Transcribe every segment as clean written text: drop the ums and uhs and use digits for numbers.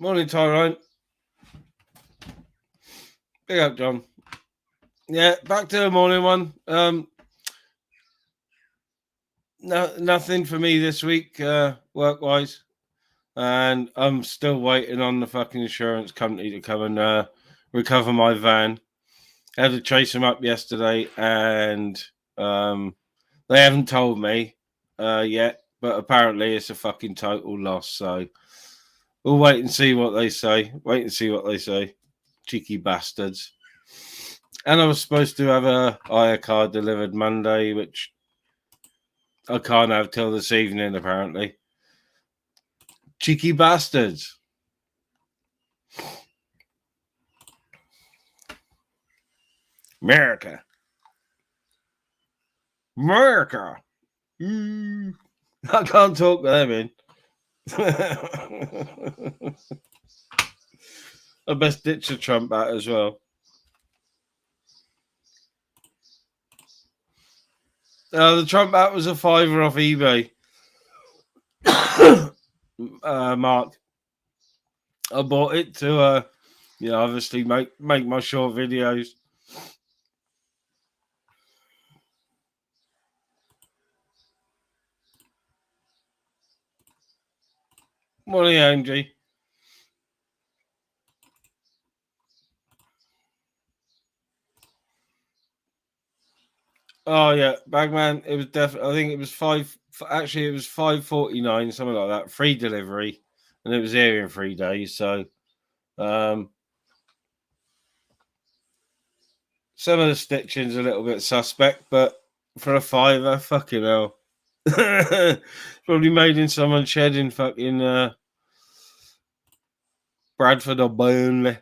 Morning, Tyrone. Big up, John. Yeah, back to the morning one. Nothing for me this week, work-wise. And I'm still waiting on the fucking insurance company to come and recover my van. I had to chase them up yesterday, and they haven't told me yet, but apparently it's a fucking total loss. So we'll wait and see what they say. Cheeky bastards. And I was supposed to have a hire car delivered Monday, which I can't have till this evening, apparently. Cheeky bastards. America. I can't talk with them in. I best ditch the Trump hat as well. The Trump hat was a $5 off eBay. Mark, I bought it to, obviously make my short videos. Morning, Angie. Oh yeah, Bagman. It was definitely. I think it was five. Actually, it was $5.49, something like that. Free delivery, and it was here in 3 days. So, some of the stitching's a little bit suspect, but for a $5, fucking hell, probably made in someone's shed in fucking Bradford or Burnley.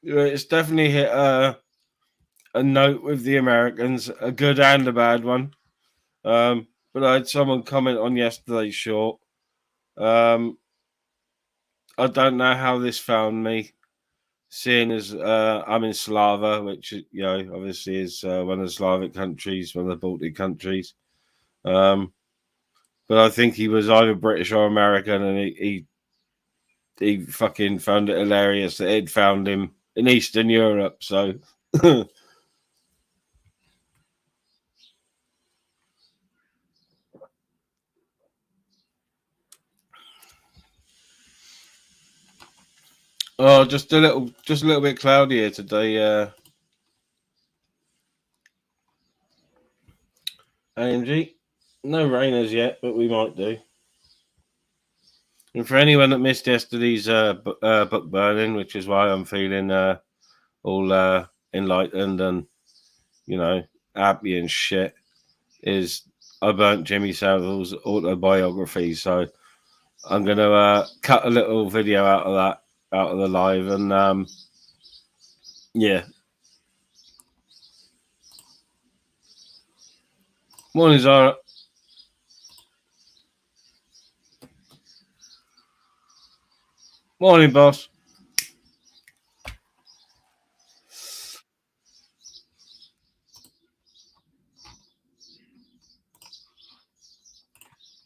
It's definitely hit a note with the Americans, a good and a bad one. But I had someone comment on yesterday's short. I don't know how this found me, seeing as I'm in Slava, which obviously is one of the Slavic countries, one of the Baltic countries. But I think he was either British or American, and he fucking found it hilarious that he'd found him in Eastern Europe. So. Oh, just a little bit cloudy here today. AMG, no rain as yet, but we might do. And for anyone that missed yesterday's book burning, which is why I'm feeling all enlightened and happy and shit, is I burnt Jimmy Savile's autobiography. So I'm gonna cut a little video out of the live, and yeah. Morning, Zara. Morning, boss.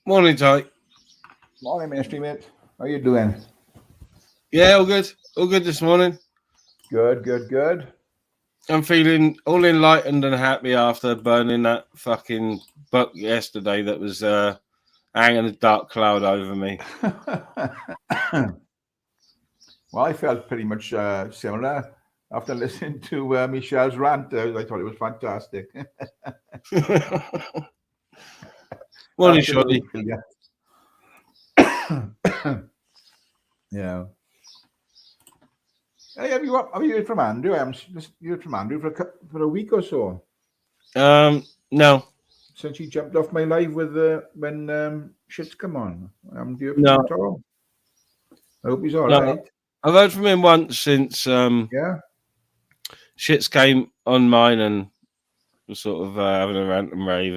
Morning, Ty. Morning, Ministry mate. How you doing? Yeah, all good. All good this morning. Good. I'm feeling all enlightened and happy after burning that fucking book yesterday that was hanging a dark cloud over me. Well, I felt pretty much similar after listening to Michelle's rant. I thought it was fantastic. Morning, Shoddy. Yeah. Hey, have you heard from Andrew? You heard from Andrew for a week or so. No. Since he jumped off my live with when shit's come on. No. At all. I hope he's all right. I've heard from him once since yeah. Shits came on mine and was sort of having a rant and rave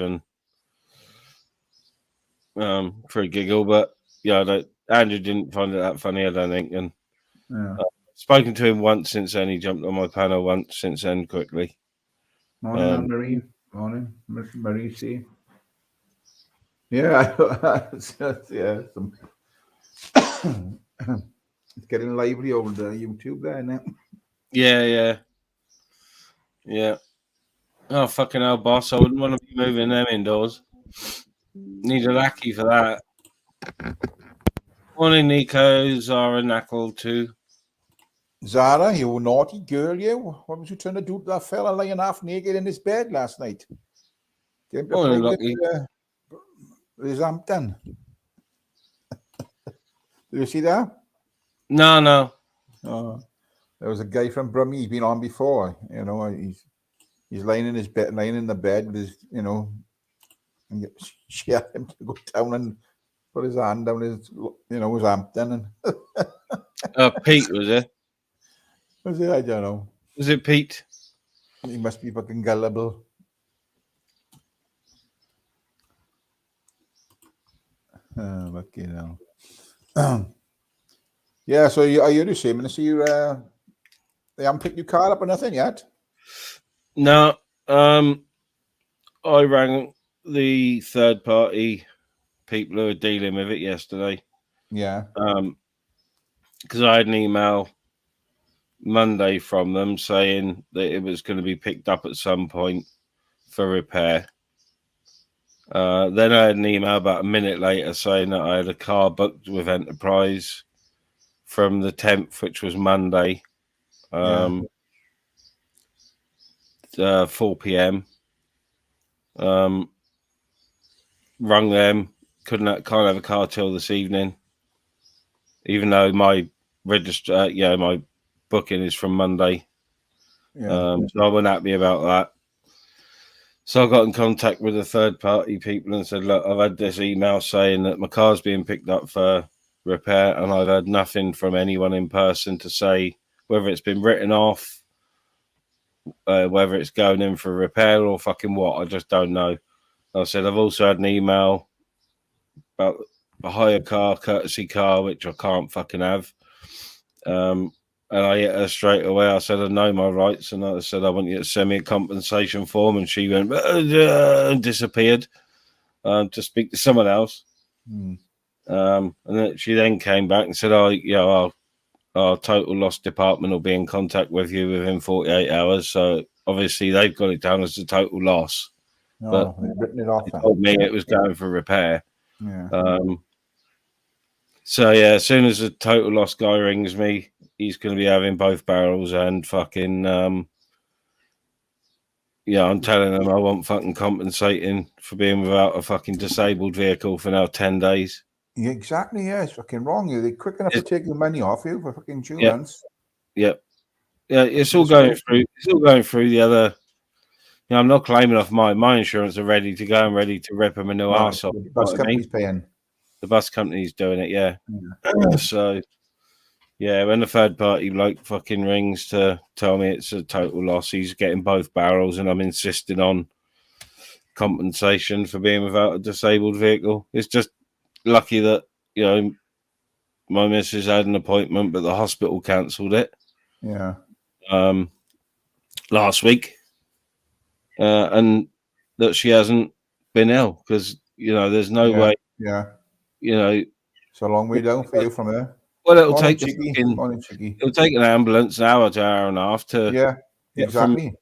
and for a giggle, but yeah, Andrew didn't find it that funny, I don't think, and spoken to him once since then. He jumped on my panel once since then quickly. Morning, Marie. Morning, Miss Marie C. Yeah, yeah. It's getting lively over the YouTube there now. Yeah. Oh, fucking hell, boss. I wouldn't want to be moving them indoors. Need a lackey for that. Morning, Nico, Zara, Knackle, too. Zara, you naughty girl, you. What was you trying to do to that fella lying half naked in his bed last night? Get him to Morning, play Lucky. with his amp then. Did you see that? No. There was a guy from Brummie. He's been on before. You know, he's lying in his bed, lying in the bed with his, you know, and she had him to go down and put his hand down his, you know, his amp then. And Pete, was it? was it? I don't know. Was it Pete? He must be fucking gullible. Lucky now. Yeah, so are you the same? And so they haven't picked your car up or nothing yet? No. I rang the third party people who were dealing with it yesterday. Yeah. Because I had an email Monday from them saying that it was going to be picked up at some point for repair. Then I had an email about a minute later saying that I had a car booked with Enterprise from the 10th, which was Monday, 4 p.m. Rung them, can't have a car till this evening, even though my my booking is from Monday. So I wasn't happy about that. So I got in contact with the third party people and said, look, I've had this email saying that my car's being picked up for repair, and I've had nothing from anyone in person to say whether it's been written off, whether it's going in for repair or fucking what. I just don't know. I said, I've also had an email about a hire car, courtesy car, which I can't fucking have. And I hit her straight away. I said, I know my rights. And I said, I want you to send me a compensation form. And she went and disappeared to speak to someone else. And then she then came back and said, our total loss department will be in contact with you within 48 hours. So obviously they've got it down as a total loss. But they've written it off. They told me it was going for repair. Yeah. So yeah, as soon as the total loss guy rings me, he's going to be having both barrels and fucking I'm telling him I want fucking compensating for being without a fucking disabled vehicle for now 10 days. Yeah, exactly. Yeah, it's fucking wrong. They're quick enough to take the money off you for fucking 2 months. Yeah, it's all going through. It's all going through the other. I'm not claiming off my insurance are ready to go and ready to rip them a new arse off. The bus company's paying. The bus company's doing it, yeah. So, yeah, when the third party bloke fucking rings to tell me it's a total loss, he's getting both barrels, and I'm insisting on compensation for being without a disabled vehicle. It's just lucky that, my missus had an appointment, but the hospital cancelled it. Yeah. Last week. And that she hasn't been ill because, there's no way. Yeah. It's a long way down for you from there. Well, it'll take it'll take an ambulance an hour to hour and a half to get exactly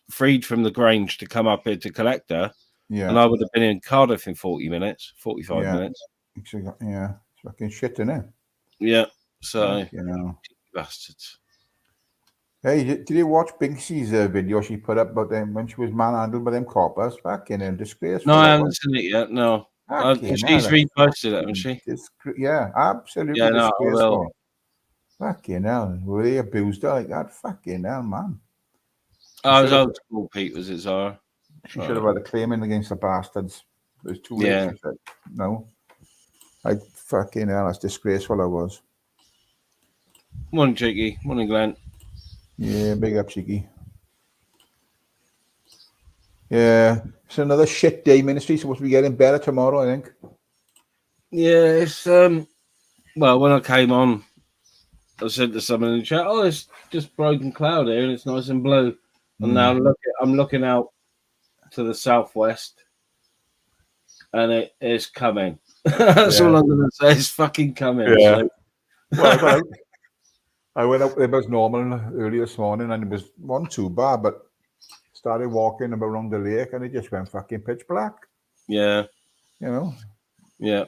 freed from the Grange to come up here to collect her. Yeah. And I would have been in Cardiff in 45 minutes. Yeah. It's fucking shit, isn't it? Yeah. So bastards. Hey, did you watch Binksy's video she put up about them when she was manhandled by them coppers? Fucking disgraceful. No, I haven't seen it yet. No. She's reposted it, hasn't she? Yeah, absolutely disgraceful. Fucking hell. Were they abused her like that? Fucking hell, man. I was old school, Pete, was it, Zara? She should have had a claim in against the bastards. It was too late, she said. No. Fucking hell, that's disgraceful I was. Morning, Cheeky. Morning, Glenn. Yeah, big up, Cheeky. Yeah, it's another shit day. Ministry supposed to be getting better tomorrow, I think. Yeah, it's well, when I came on, I said to someone in the chat, "Oh, it's just broken cloud here, and it's nice and blue." And now I'm looking out to the southwest, and it is coming. That's all I'm going to say. It's fucking coming. Yeah. So. Well, I went up there as normal early this morning, and it wasn't too bad, but started walking around the lake, and it just went fucking pitch black. Yeah. You know. Yeah.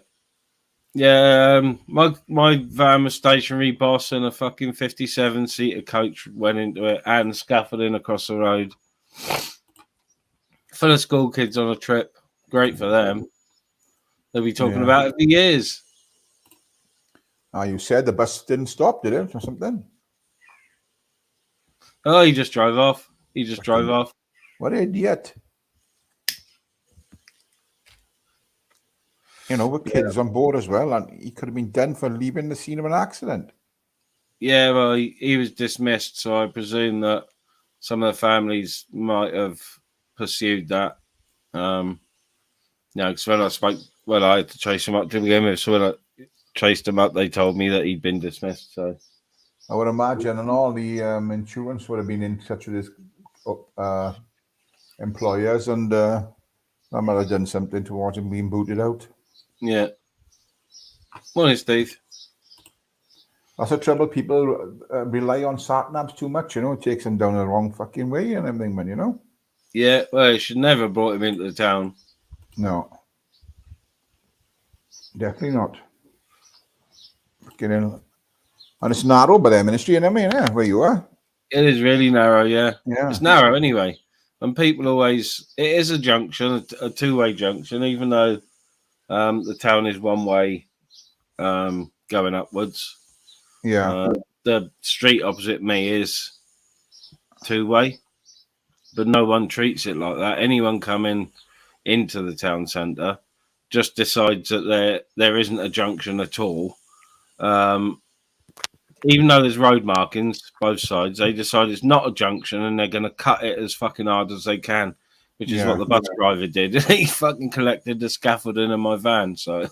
Yeah. My van was stationary, boss, and a fucking 57-seater coach went into it, and scaffolding across the road. Full of school kids on a trip. Great for them. They'll be talking about it for years. You said the bus didn't stop, did it, or something? Oh, he just drove off. Drove off. What an idiot. You know, with kids on board as well, and he could have been done for leaving the scene of an accident. Yeah, well, he was dismissed, so I presume that some of the families might have pursued that. Because when I had to chase him up to begin with, so when I chased him up, they told me that he'd been dismissed. So I would imagine, and all the insurance would have been in touch with his employers, and that might have done something towards him being booted out. Yeah. Morning, Steve. That's the trouble. People rely on sat-navs too much, you know. It takes them down the wrong fucking way and everything, man, you know? Yeah, well, it should never have brought him into the town. No. Definitely not. Fucking hell. And it's narrow by their ministry, and I mean, where you are. It is really narrow, yeah. Yeah. It's narrow anyway. And people always... It is a junction, a two-way junction, even though the town is one way going upwards. Yeah. The street opposite me is two-way, but no one treats it like that. Anyone coming into the town centre just decides that there isn't a junction at all. Even though there's road markings both sides, they decide it's not a junction and they're going to cut it as fucking hard as they can, which is what the bus driver did. He fucking collected the scaffolding in my van. So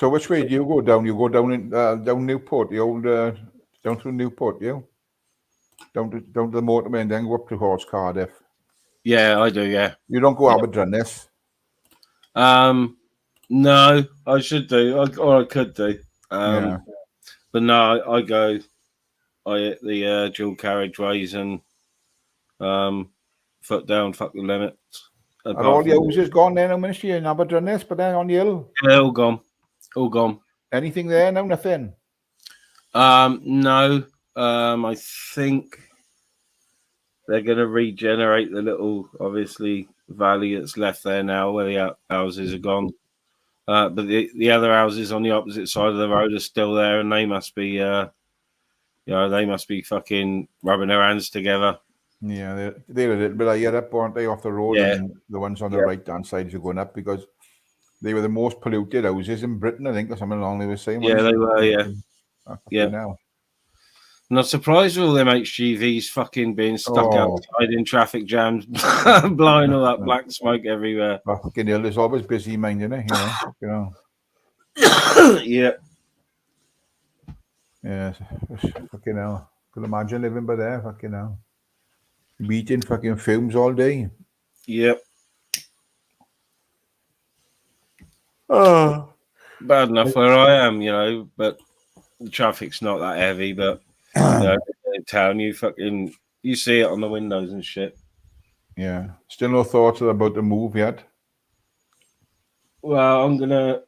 which way do you go down? You go down down Newport, the old down through Newport, you? Down to the motorway and then go up to Horse Cardiff. Yeah, I do. Yeah. You don't go Aberdeennes. No, I should do, or I could do. But no, I hit the dual carriageways and foot down, fuck the limit. Are all the houses gone there now, Ministry, in Aberdeennes, but then on the hill? Yeah, all gone. All gone. Anything there? No, nothing? No. I think they're going to regenerate the little, obviously, valley that's left there now where the houses are gone. But the other houses on the opposite side of the road are still there, and they must be, they must be fucking rubbing their hands together. Yeah, they're a little bit higher up, aren't they, off the road? Yeah. And the ones on the right-hand side are going up because they were the most polluted houses in Britain, I think, or something along they were saying. Yeah, they were, yeah. Yeah. Now. Not surprised with all them HGVs fucking being stuck outside in traffic jams, blowing all that black smoke everywhere. Fucking hell, there's always busy minding it, you know. Yeah. Yeah, fucking hell. Could imagine living by there, fucking hell. Eating fucking fumes all day. Yep. Oh. Bad enough where I am, you know, but the traffic's not that heavy, but in town you see it on the windows and shit. Yeah. Still no thoughts about the move yet? Well, I'm gonna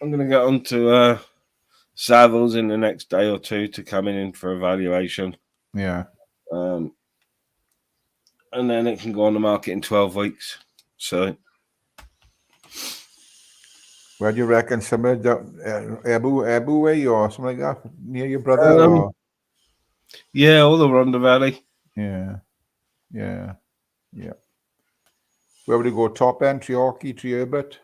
get on to Savills in the next day or two to come in for evaluation. Yeah. And then it can go on the market in 12 weeks. So where do you reckon? Somewhere down Ebu way or something like that? Near your brother? Or? Yeah, all the Rhondda Valley. Yeah. Where would you go? Top end, Treorchy, Treorbit?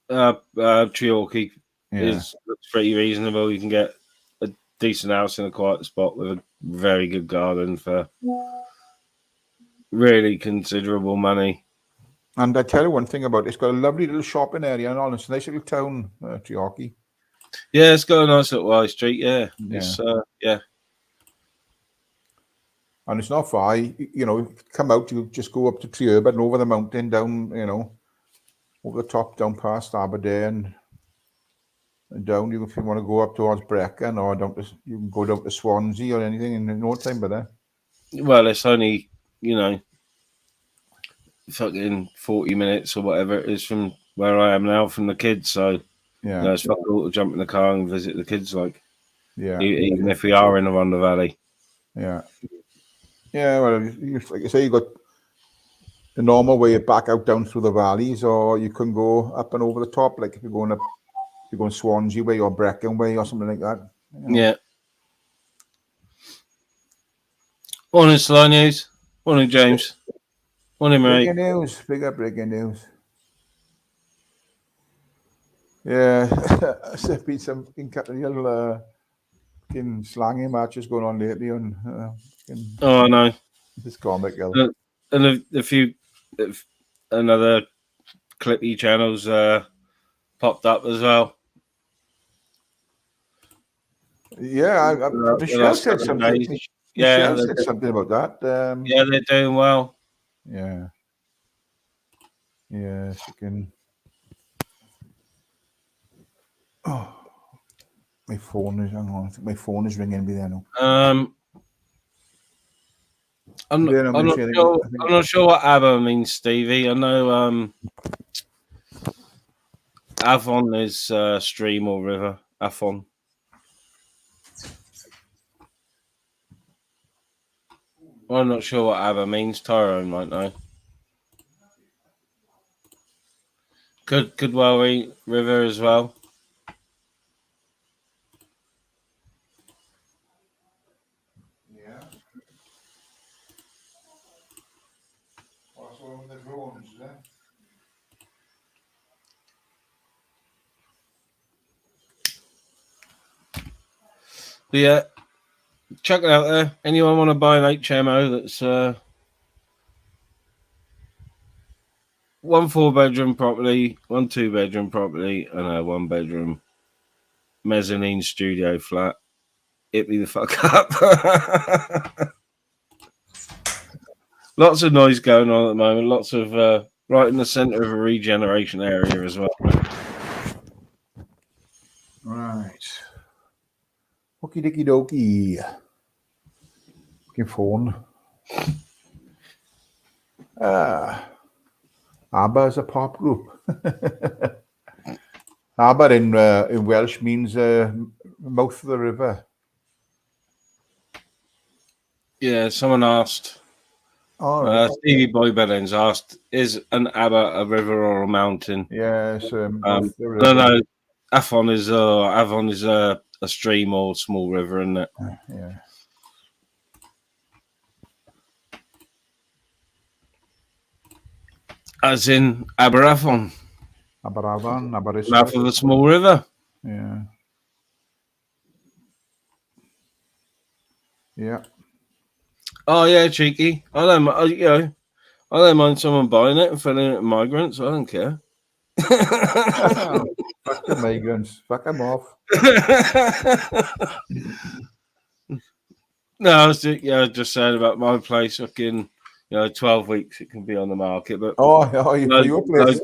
Treorchy looks pretty reasonable. You can get a decent house in a quiet spot with a very good garden for really considerable money. And I tell you one thing about it, it's got a lovely little shopping area and all. It's a nice little town, Treorchy. Yeah, it's got a nice little high street. Yeah. It's, yeah. and it's not far. Come out, you just go up to Treurba and over the mountain, down, over the top, down past Aberdeen, and down. If you want to go up towards Brecon or you can go down to Swansea or anything in no time. But Well, it's only fucking 40 minutes or whatever it is from where I am now from the kids. So yeah, it's fucking cool to jump in the car and visit the kids. Like yeah, even if we are in the Rhondda Valley. yeah. Well, like I say, you got the normal way back out down through the valleys, or you can go up and over the top. Like if you're going Swansea way or Brecon way or something like that. Yeah. Morning, Sly News. Morning, James. Morning, mate. Breaking news. Big up breaking news. Yeah, there's been some little slanging matches going on lately on. I know. It's comical. And a few another clippy channels popped up as well. Yeah, Michelle said something. Michelle said something about that. Yeah, they're doing well. Yeah, she can. Oh, my phone is. Hang on, I think my phone is ringing me there now. I'm not sure what ABBA means, Stevie. I know Avon is stream or river. Avon. I'm not sure what ABBA means. Tyrone might know. Goodwell River as well. Yeah. What's wrong with the drones, But yeah, check it out there. Anyone want to buy an HMO that's 1 4-bedroom property, 1 2-bedroom property, and a 1-bedroom mezzanine studio flat? Hit me the fuck up. Lots of noise going on at the moment. Lots of right in the centre of a regeneration area as well. Right. Okie dokie dokie. Fucking phone. ABBA is a pop group. ABBA in Welsh means mouth of the river. Yeah, someone asked. Stevie Boy Bellens asked, "Is an ABBA a river or a mountain?" Yes. No. Avon is a stream or small river, isn't it? Yeah. As in Aberavon. Aberavon, Aberystwyth. Mouth of a small river. Yeah. Yeah. Oh yeah, cheeky. I don't mind someone buying it and filling it with migrants. I don't care. Fuck the migrants. Fuck them off. No, I was just saying about my place. Fucking, 12 weeks it can be on the market. But your place.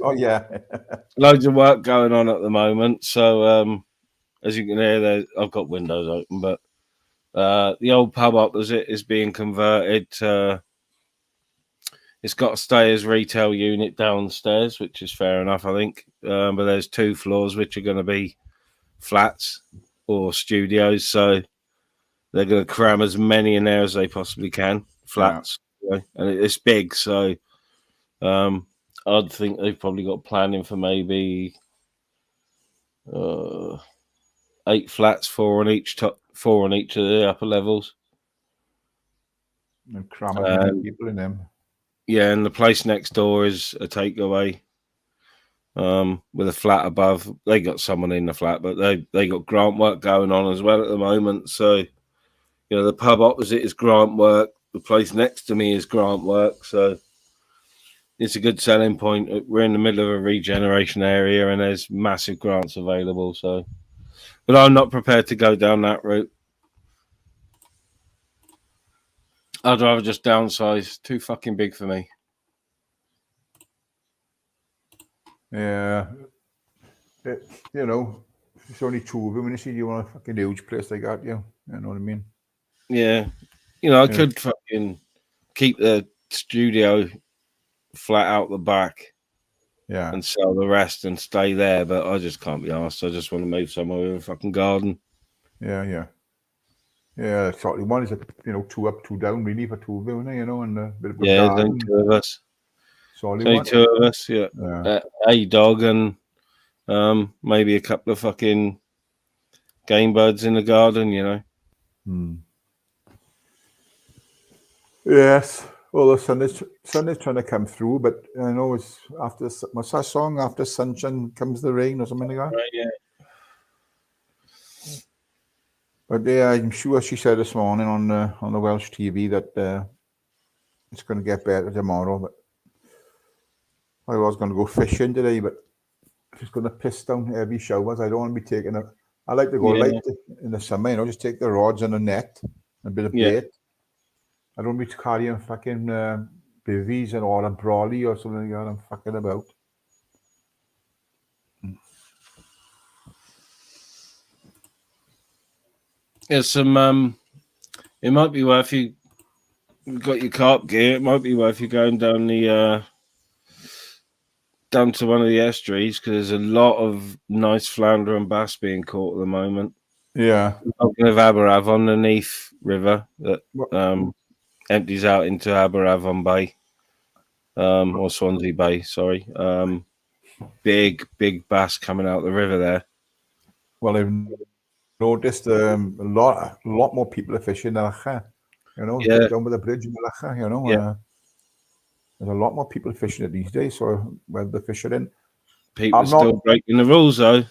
Loads of work going on at the moment. So as you can hear, I've got windows open, but the old pub opposite is being converted. It's got to stay as retail unit downstairs, which is fair enough, I think. But there's 2 floors which are going to be flats or studios, so they're going to cram as many in there as they possibly can. Flats, and it's big, so I'd think they've probably got planning for maybe 8 flats, 4 on each of the upper levels. And cram as many people in them. Yeah, and the place next door is a takeaway with a flat above. They got someone in the flat, but they got grant work going on as well at the moment. So, the pub opposite is grant work. The place next to me is grant work. So it's a good selling point. We're in the middle of a regeneration area and there's massive grants available. So, but I'm not prepared to go down that route. I'd rather just downsize. Too fucking big for me. Yeah. You know, it's only two of them, and you see, you want a fucking huge place like that, you know what I mean? Yeah, I You know, could fucking keep the studio flat out the back yeah, and sell the rest and stay there, but I just can't be asked. I just want to move somewhere with a fucking garden. yeah. Yeah, exactly. One is two up, two down, really, for two of them, you know, and a bit of a Yeah, there's only garden. two of us. Solid There's only one. two of us. Yeah, Yeah. a dog and maybe a couple of fucking game birds in the garden. Hmm. Yes. Well, the sun is trying to come through, but I know it's what's that song? After sunshine comes the rain, or something like that. Right, yeah. But yeah, I'm sure she said this morning on the Welsh TV that it's going to get better tomorrow. But I was going to go fishing today, but if it's going to piss down heavy showers, I don't want to be taking a. I like to go light Yeah, in the summer, just take the rods and a net, and a bit of yeah. bait. I don't want to be carrying fucking bivvies and or a brolly or something like that. I'm fucking about. There's some. It might be worth you've got your carp gear. It might be worth you going down to one of the estuaries because there's a lot of nice flounder and bass being caught at the moment. Yeah. Of Aberav on the Neath River that What, empties out into Aberavon Bay, or Swansea Bay. Sorry, big bass coming out the river there. well, I've noticed a lot more people are fishing in Lacha. Yeah, Down by the bridge in Lacha. yeah. There's a lot more people fishing it these days. So where they're fishing in, People are I'm still not. breaking the rules though.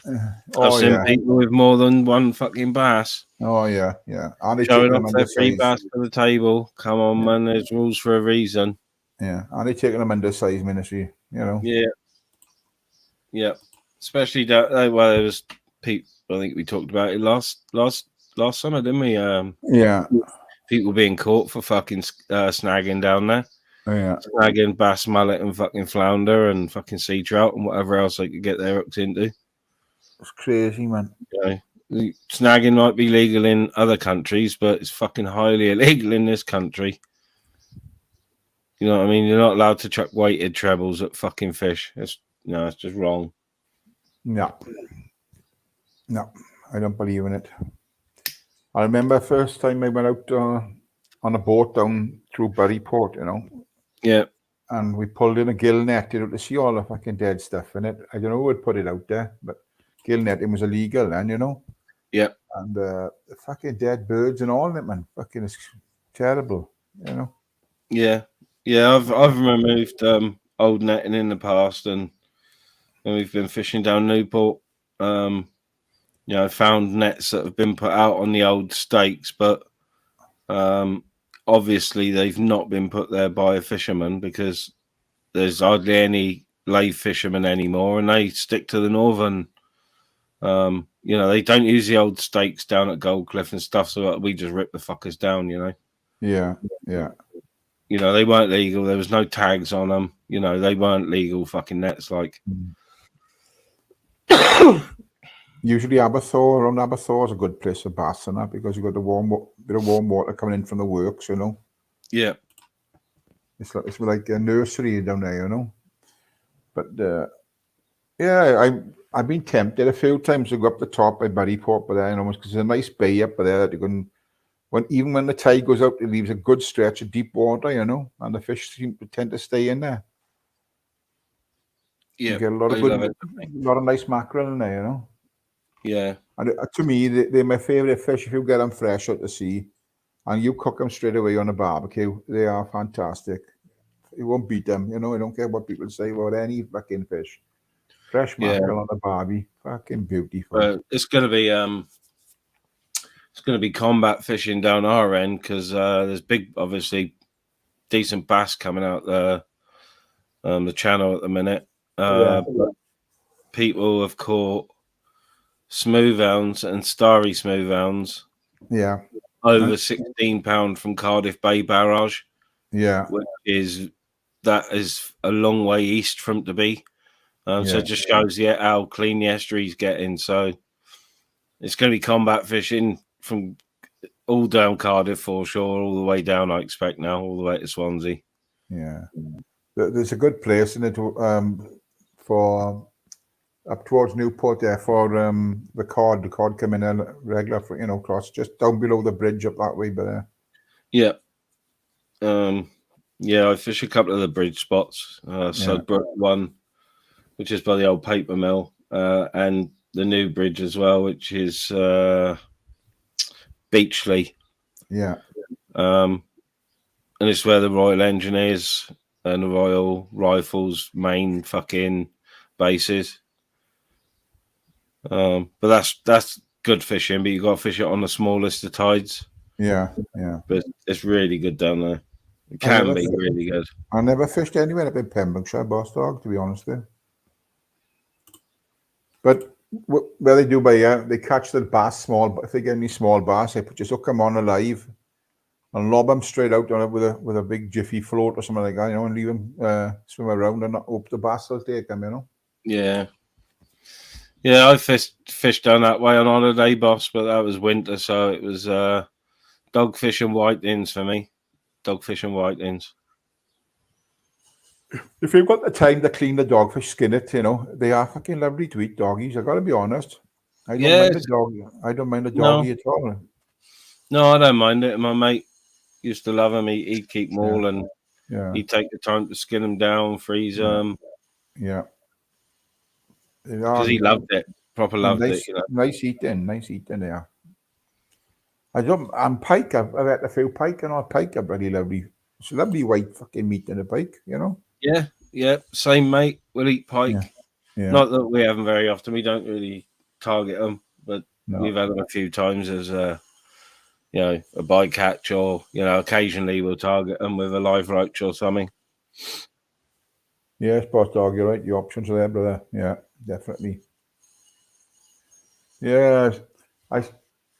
I've Oh seen yeah. people with more than one fucking bass Oh yeah. Are they showing taking off them their free undersized? bass to the table. Come on, Yeah. man. There's rules for a reason. Yeah. Are they taking them undersized ministry? Yeah, yeah. Especially that. Well, there was people. I think we talked about it last summer, didn't we? Yeah. People being caught for fucking snagging down there. Yeah. Snagging bass, mullet, and fucking flounder, and fucking sea trout, and whatever else they could get their hooks into. It's crazy, man. Snagging might be legal in other countries, but it's fucking highly illegal in this country. You know what I mean? You're not allowed to chuck weighted trebles at fucking fish. It's just wrong. Yeah. No, I don't believe in it. I remember first time I went out on a boat down through Buryport, Yeah, and we pulled in a gill net, to see all the fucking dead stuff in it. I don't know who would put it out there, but gill netting was illegal then, yeah, and the fucking dead birds and all that, man. Fucking it's terrible, yeah. I've removed old netting in the past, and we've been fishing down Newport. Found nets that have been put out on the old stakes, but obviously they've not been put there by a fisherman because there's hardly any lay fishermen anymore, and they stick to the northern. They don't use the old stakes down at Gold Cliff and stuff, so we just rip the fuckers down. Yeah. They weren't legal. There was no tags on them. They weren't legal fucking nets. Like, Usually around Aberthaw is a good place for bass and that because you've got the bit of warm water coming in from the works, Yeah. It's like a nursery down there, But yeah, I've been tempted a few times to go up the top by Buryport, but because there's a nice bay up there that you can. Even when the tide goes out, it leaves a good stretch of deep water, and the fish tend to stay in there. Yeah, you get a lot of nice mackerel in there, Yeah. And to me, they're my favorite fish. If you get them fresh out the sea, and you cook them straight away on a barbecue, they are fantastic. You won't beat them, I don't care what people say about any fucking fish. Fresh mackerel on the barbie, fucking beautiful. It's gonna be combat fishing down our end because there's big, obviously, decent bass coming out the channel at the minute. But people have caught smooth hounds and starry smooth hounds. Yeah. over £16 from Cardiff Bay Barrage, Yeah, which is a long way east from to be. So Yeah. it just shows how clean the estuary's getting. So it's going to be combat fishing from all down Cardiff foreshore, all the way down, I expect now, all the way to Swansea. yeah. There's a good place in it for up towards Newport there for the cod coming in regular for cross just down below the bridge up that way, but Yeah. Yeah, I fish a couple of the bridge spots. Sudbrook one, which is by the old paper mill, and the new bridge as well, which is Beachley. yeah, And it's where the Royal Engineers and the Royal Rifles main fucking bases. But that's good fishing, but you got to fish it on the smallest of tides. yeah. But it's really good down there. It can be really good. I never fished anywhere up in Pembrokeshire, boss dog, to be honest with you. But where they do they catch the bass small. If they get any small bass, they just hook them on alive and lob them straight out on it with a big jiffy float or something like that, and leave them swim around and hope the bass will take them, Yeah. Yeah, I fished down that way on holiday, boss, but that was winter, so it was dogfish and whitings for me. Dogfish and whitings. If you've got the time to clean the dogfish, skin it, they are fucking lovely to eat, doggies. I got to be honest. I don't mind the doggy. I don't mind the doggy at all. No, I don't mind it. My mate used to love them. He'd keep them all, and he'd take the time to skin them down, freeze them. Yeah. Because he loved it. Proper loved it. Nice eating, yeah. I'm pike. I've had a few pike, and all pike are pretty lovely. It's lovely white fucking meat in a pike, Yeah. Same, mate. We'll eat pike. Yeah. Not that we have them very often. We don't really target them, but we've had them a few times as a bycatch, or occasionally we'll target them with a live roach or something. Yes, boss dog, you're right. The options are there, brother. Yeah, definitely. Yeah,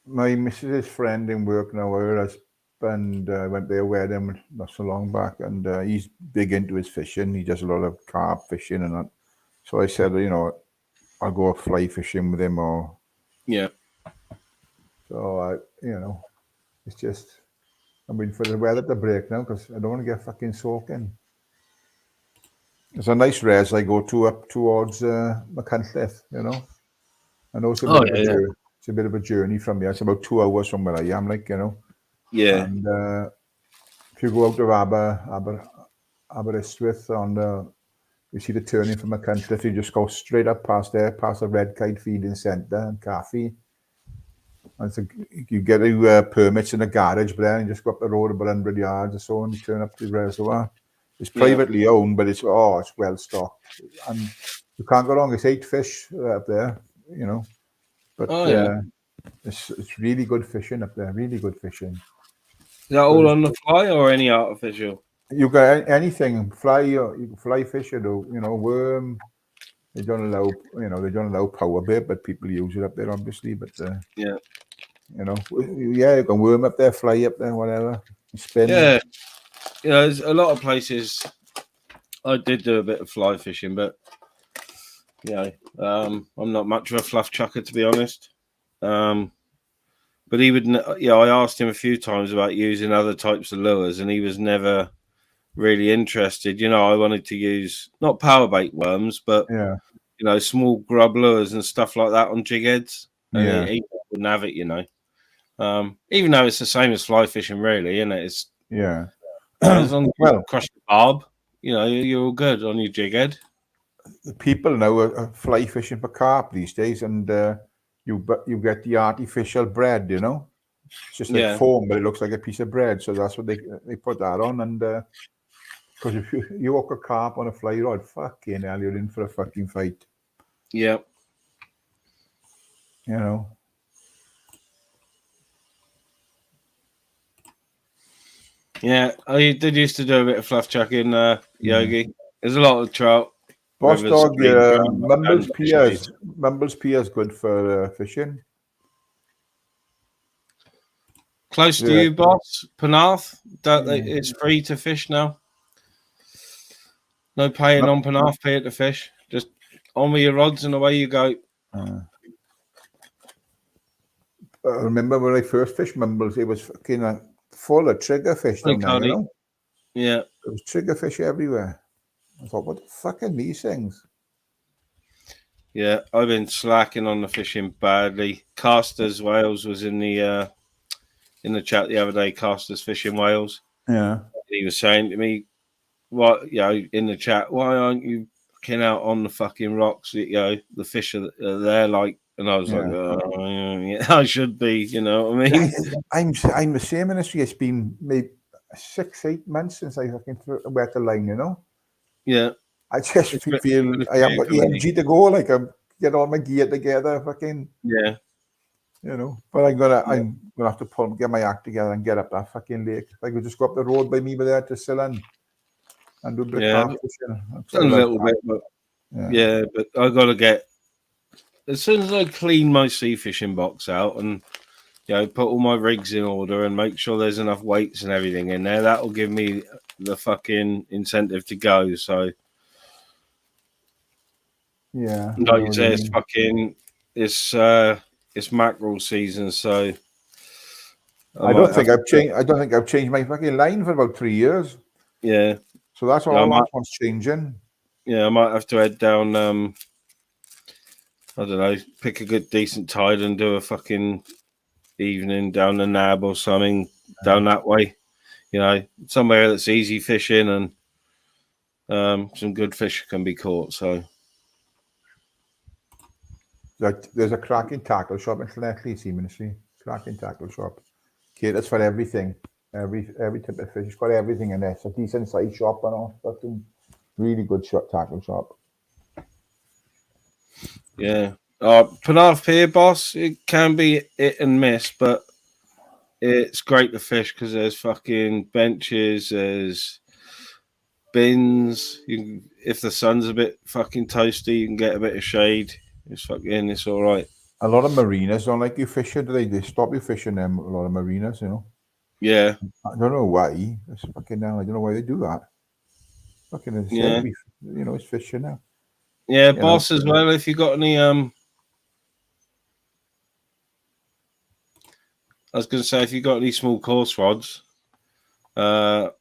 my missus' friend in work now, her husband went their wedding not so long back, and he's big into his fishing. He does a lot of carp fishing and that. So I said, I'll go fly fishing with him, or So it's just I'm waiting for the weather to break now because I don't want to get fucking soaking. It's a nice res I go to up towards McCuntliffe, I know it's a bit of a journey from here. It's about 2 hours from where I am, Yeah. And if you go out of Aberystwyth you see the turning from McCuntliffe, you just go straight up past the Red Kite Feeding Centre and Cafe. And so you get permits in a garage, but then you just go up the road about 100 yards or so and you turn up to the reservoir. It's privately owned, but it's well stocked, and you can't go wrong. It's 8 fish up there, But it's really good fishing up there. Really good fishing. Is that all on the fly or any artificial? You got anything fly? You can fly fish it, or worm. They don't allow power bait, but people use it up there, obviously. But you can worm up there, fly up there, whatever. Spin. Yeah. There's a lot of places. I did do a bit of fly fishing, but I'm not much of a fluff chucker, to be honest. But he would. I asked him a few times about using other types of lures, and he was never really interested. I wanted to use not power bait worms, but small grub lures and stuff like that on jig heads. And he wouldn't have it, even though it's the same as fly fishing, really, isn't it? As long as you crush the barb, you're all good on your jig head. The people now are fly fishing for carp these days, and you get the artificial bread, It's just like foam, but it looks like a piece of bread. So that's what they put that on, and because if you hook a carp on a fly rod, fucking hell, you're in for a fucking fight. Yeah. Yeah, I did used to do a bit of fluff chucking, Yogi. There's a lot of trout. Boss dog, Mumbles Pier is good for fishing. Close to Yeah. you, boss? Penarth? It's free to fish now. No paying on Penarth Pier to fish. Just on with your rods and away you go. I remember when I first fished Mumbles, it was fucking full of triggerfish down there, you know? Yeah. There was triggerfish everywhere. I thought, what the fuck are these things? Yeah, I've been slacking on the fishing badly. Casters Wales was in the chat the other day. Casters fishing Wales. Yeah. He was saying to me, "What, in the chat, why aren't you fucking out on the fucking rocks? The fish are there, like." And I was like, yeah, I should be. You know what I mean? I'm the same in history. It's been maybe 6-8 months since I fucking wet the line, you know? Yeah. I just feel I haven't got the energy to go. Like I get all my gear together, fucking. Yeah. You know, but I'm gonna have to get my act together and get up that fucking lake. If I could just go up the road by me with there to Sillan and do a bit of carp fishing. A little bit, but but I got to get as soon as I clean my sea fishing box out and put all my rigs in order and make sure there's enough weights and everything in there. That'll give me the fucking incentive to go. So like you say, it's mackerel season. So I don't think I've changed my fucking line for about 3 years. Yeah. So that's all that one's changing. Yeah, I might have to head down. I don't know, pick a good decent tide and do a fucking evening down the Nab or something down that way. Somewhere that's easy fishing and some good fish can be caught. So there's a cracking tackle shop in Llanelli, Seamancy. Cracking tackle shop. Caters for everything. Every type of fish. It's got everything in there. It's a decent size shop and all. Fucking really good tackle shop. Yeah. Penarth Pier, boss, it can be hit and miss, but it's great to fish because there's fucking benches, there's bins. If the sun's a bit fucking toasty, you can get a bit of shade. It's all right. A lot of marinas don't like you fishing. They stop you fishing them. A lot of marinas, you know. Yeah. I don't know why. It's fucking now. I don't know why they do that. Fucking it's fishing now. Yeah, boss, as well. If you got any I was going to say, if you got any small course rods, get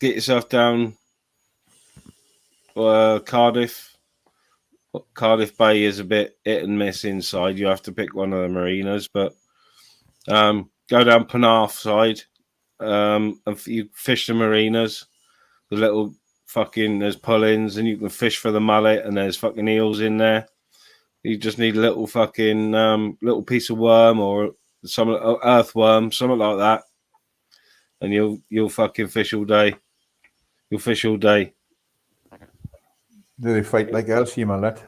yourself down Cardiff. Cardiff Bay is a bit hit and miss inside. You have to pick one of the marinas, but go down Penarth side and you fish the marinas. The little there's pull-ins and you can fish for the mullet and there's fucking eels in there. You just need a little fucking little piece of worm or some earthworm, something like that, and you'll fucking fish all day. You'll fish all day. Do they fight like Elsie mullet?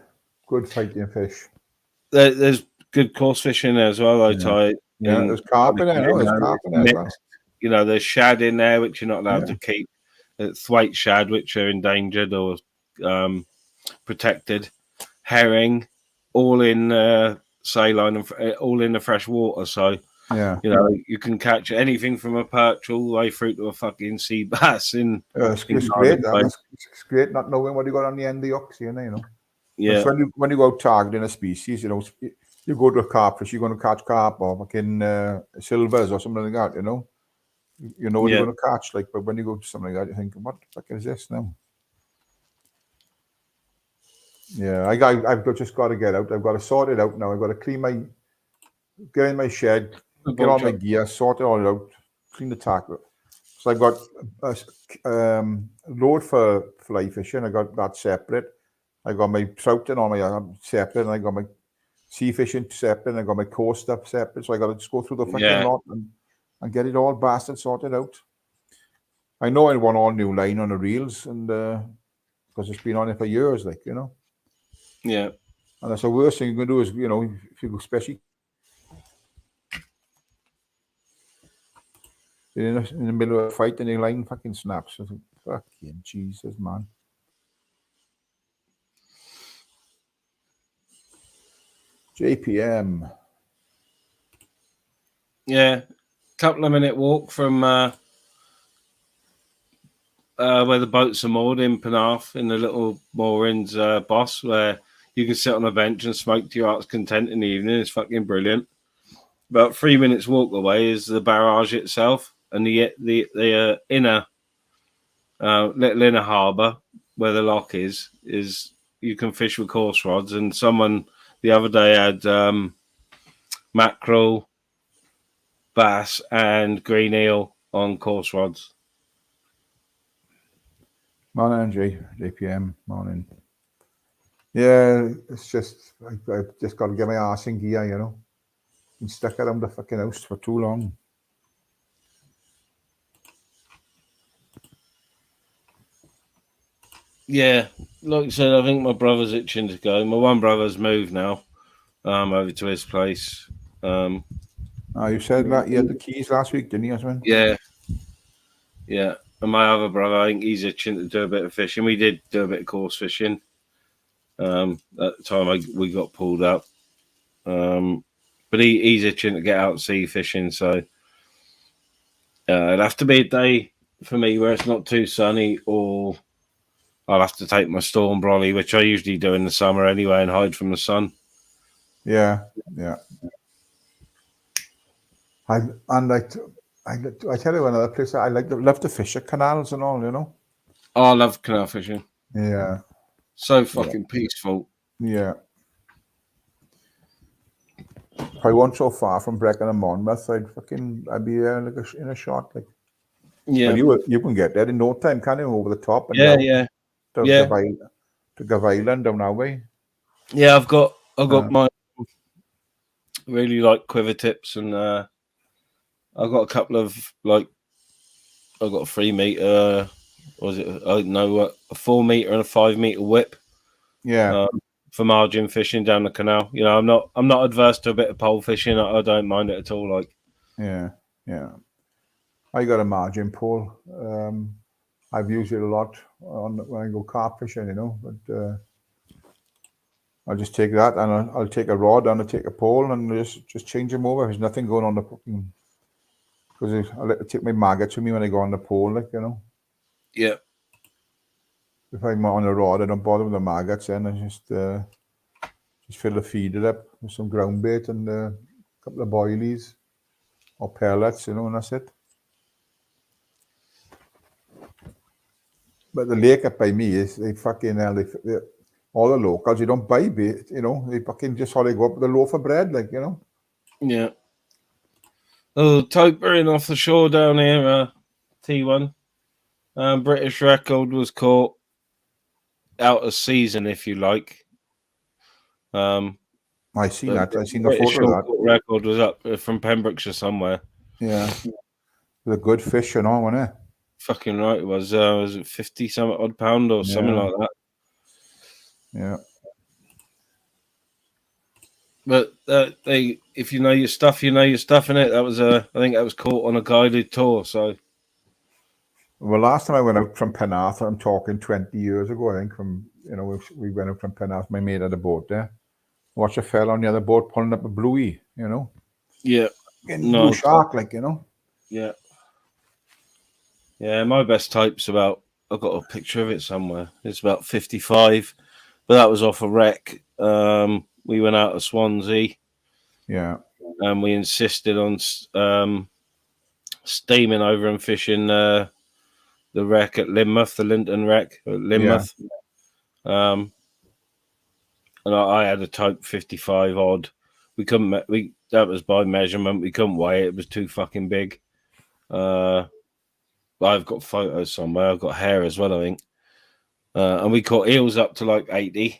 Good fighting fish. There's good coarse fish in there as well, though, Ty. Yeah, there's carp in there. There's carp in there as well. There's shad in there which you're not allowed to keep. Thwaite shad, which are endangered or protected. Herring, all in saline and all in the fresh water. So you can catch anything from a perch all the way through to a fucking sea bass. It's great. It's great not knowing what you got on the end of the hooks, you know. Yeah. When you go out targeting a species, you know, you go to a carp fish, you're going to catch carp or fucking silvers or something like that, you know. You know what you're going to catch, like, but when you go to something like that, you think, what the fuck is this now? Yeah, I've just got to get out. I've got to sort it out now. I've got to get in my shed, get all my gear, sort it all out, clean the tackle. So I've got a load for fly fishing. I got that separate. I got my trout and all my separate, and I got my sea fishing separate, and I got my coast stuff separate. So I got to just go through the fucking lot and get it all bastard sorted out. I know I want all new line on the reels, and because it's been on it for years, like, you know. Yeah. And that's the worst thing you can do is, you know, if you go especially in the middle of a fight and your line fucking snaps. I think, fucking Jesus, man. JPM. Yeah. couple of minute walk from where the boats are moored in Penarth, in the little moorings boss, where you can sit on a bench and smoke to your heart's content in the evening. It's fucking brilliant. About 3 minutes walk away is the barrage itself, and the inner little inner harbour where the lock is you can fish with coarse rods. And someone the other day had mackerel, bass, and green eel on coarse rods. Morning, JPM. Morning. Yeah, it's just I've just got to get my arse in gear, you know. Been stuck around the fucking house for too long. Yeah, like I said, I think my brother's itching to go. My one brother's moved now over to his place. You said that you had the keys last week, didn't you, Osman? Yeah. And my other brother, I think he's itching to do a bit of fishing. We did do a bit of coarse fishing at the time we got pulled up. But he's itching to get out sea fishing, so it'll have to be a day for me where it's not too sunny, or I'll have to take my storm brolly, which I usually do in the summer anyway, and hide from the sun. Yeah. I tell you another place I love to fish at canals and all, you know. Oh, I love canal fishing. Yeah. So fucking peaceful. Yeah. If I wasn't so far from Brecon and Monmouth, I'd be there like in a shot. Like, Yeah. well, you can get there in no time, can you? Over the top and Yeah. To Gov Island down that way. Yeah, I've got my really like quiver tips, and I've got a couple of I've got a 3 meter. Was it? I don't know, a 4 meter and a 5 meter whip. Yeah. For margin fishing down the canal. You know, I'm not adverse to a bit of pole fishing. I don't mind it at all. Like, yeah. I got a margin pole. I've used it a lot when I go carp fishing, you know. But I'll just take that, and I'll take a rod and I'll take a pole and just change them over. There's nothing going on the fucking, because I like to take my maggots with me when I go on the pole, like, you know. Yeah. If I'm on a rod, I don't bother with the maggots. Then I just fill the feeder up with some ground bait and a couple of boilies or pellets, you know, and that's it. But the lake up by me is they fucking hell. They all the locals, you don't buy bait, you know. They fucking just how they go up with a loaf of bread, like, you know. Yeah. Oh, tapering off the shore down here, T1. British record was caught out of season, if you like. I seen that. I seen the photo of that. Record was up from Pembrokeshire somewhere. Yeah, the good fish and all, wasn't it? Fucking right, it was it 50 some odd pound or something like that? Yeah. But if you know your stuff, you know your stuff in it. That was I think that was caught on a guided tour. So, well, last time I went out from Penarth, I'm talking 20 years ago. I think we went out from Penarth. My mate had a boat there. Watch a fella on the other boat pulling up a bluey, you know. Yeah, blue shark, like, you know. Yeah. My best type's about. I've got a picture of it somewhere. It's about 55, but that was off a wreck. We went out of Swansea. Yeah. And we insisted on steaming over and fishing the wreck at Lynmouth, the Linton wreck at Lynmouth. Yeah. And I had a type 55 odd. We couldn't. That was by measurement. We couldn't weigh it. It was too fucking big. I've got photos somewhere. I've got hair as well, I think. And we caught eels up to like 80.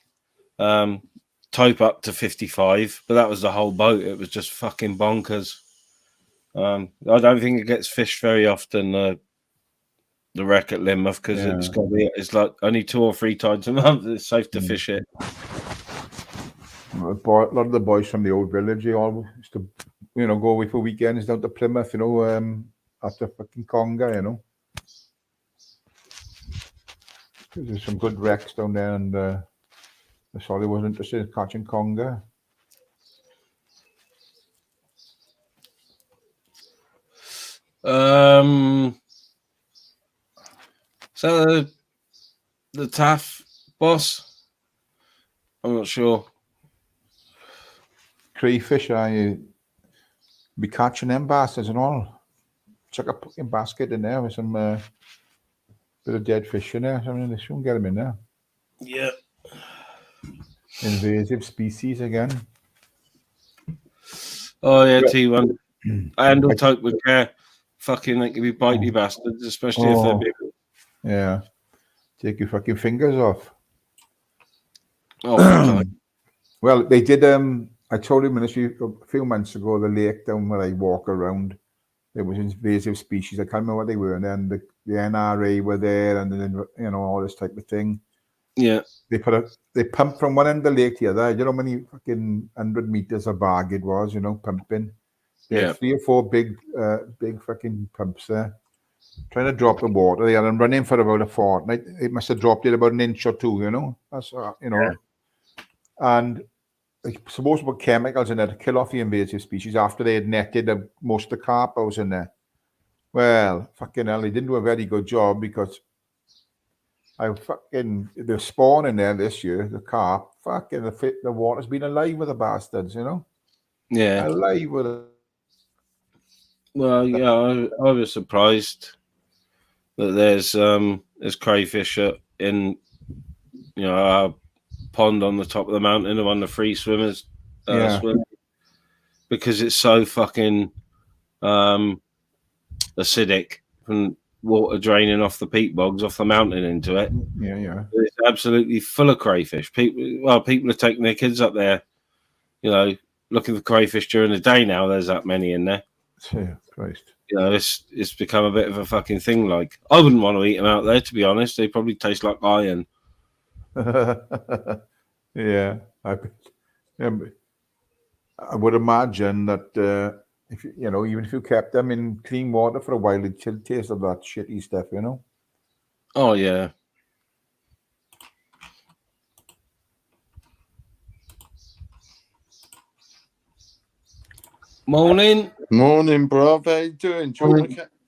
Type up to 55, but that was the whole boat. It was just fucking bonkers. I don't think it gets fished very often, the wreck at Lynmouth, because it's like only 2 or 3 times a month. It's safe to fish it. A lot of the boys from the old village, they all used to, go away for weekends down to Plymouth, after fucking Conga, you know. There's some good wrecks down there, and that's all he was interested in, catching Conga. So the Taff boss? I'm not sure. Crayfish, I be catching them bastards and all. Chuck a fucking basket in there with some bit of dead fish in there. I mean, they shouldn't get them in there. Yeah. Invasive species again. Oh yeah, T1. Handle type with care. Fucking, they can be bitey bastards, especially if they're big. Yeah. Take your fucking fingers off. Oh, fuck. Well, they did. I told him a few months ago, the lake down where I walk around, there was invasive species. I can't remember what they were, and then the NRA were there, and then all this type of thing. Yeah. They pumped from one end of the lake to the other. You know how many fucking 100 meters of bag it was, pumping. They had 3 or 4 big fucking pumps there, trying to drop the water. They had them running for about a fortnight. It must have dropped it about an inch or two, That's and they're supposed to put chemicals in there to kill off the invasive species after they had netted most of the carp out in there. Well, fucking hell, they didn't do a very good job because they're spawning there this year, the carp. Fucking the water's been alive with the bastards, Yeah. Alive with it. Well, yeah, I was surprised that there's crayfish in a pond on the top of the mountain and on the free swimmers swim, because it's so fucking acidic from water draining off the peat bogs off the mountain into it. Yeah. It's absolutely full of crayfish. People are taking their kids up there, looking for crayfish during the day now. There's that many in there. Yeah, Christ. It's become a bit of a fucking thing. Like, I wouldn't want to eat them out there, to be honest. They probably taste like iron. Yeah, I would imagine that if even if you kept them in clean water for a while, it'd still taste of that shitty stuff, Oh yeah. Morning, bruv. How you doing?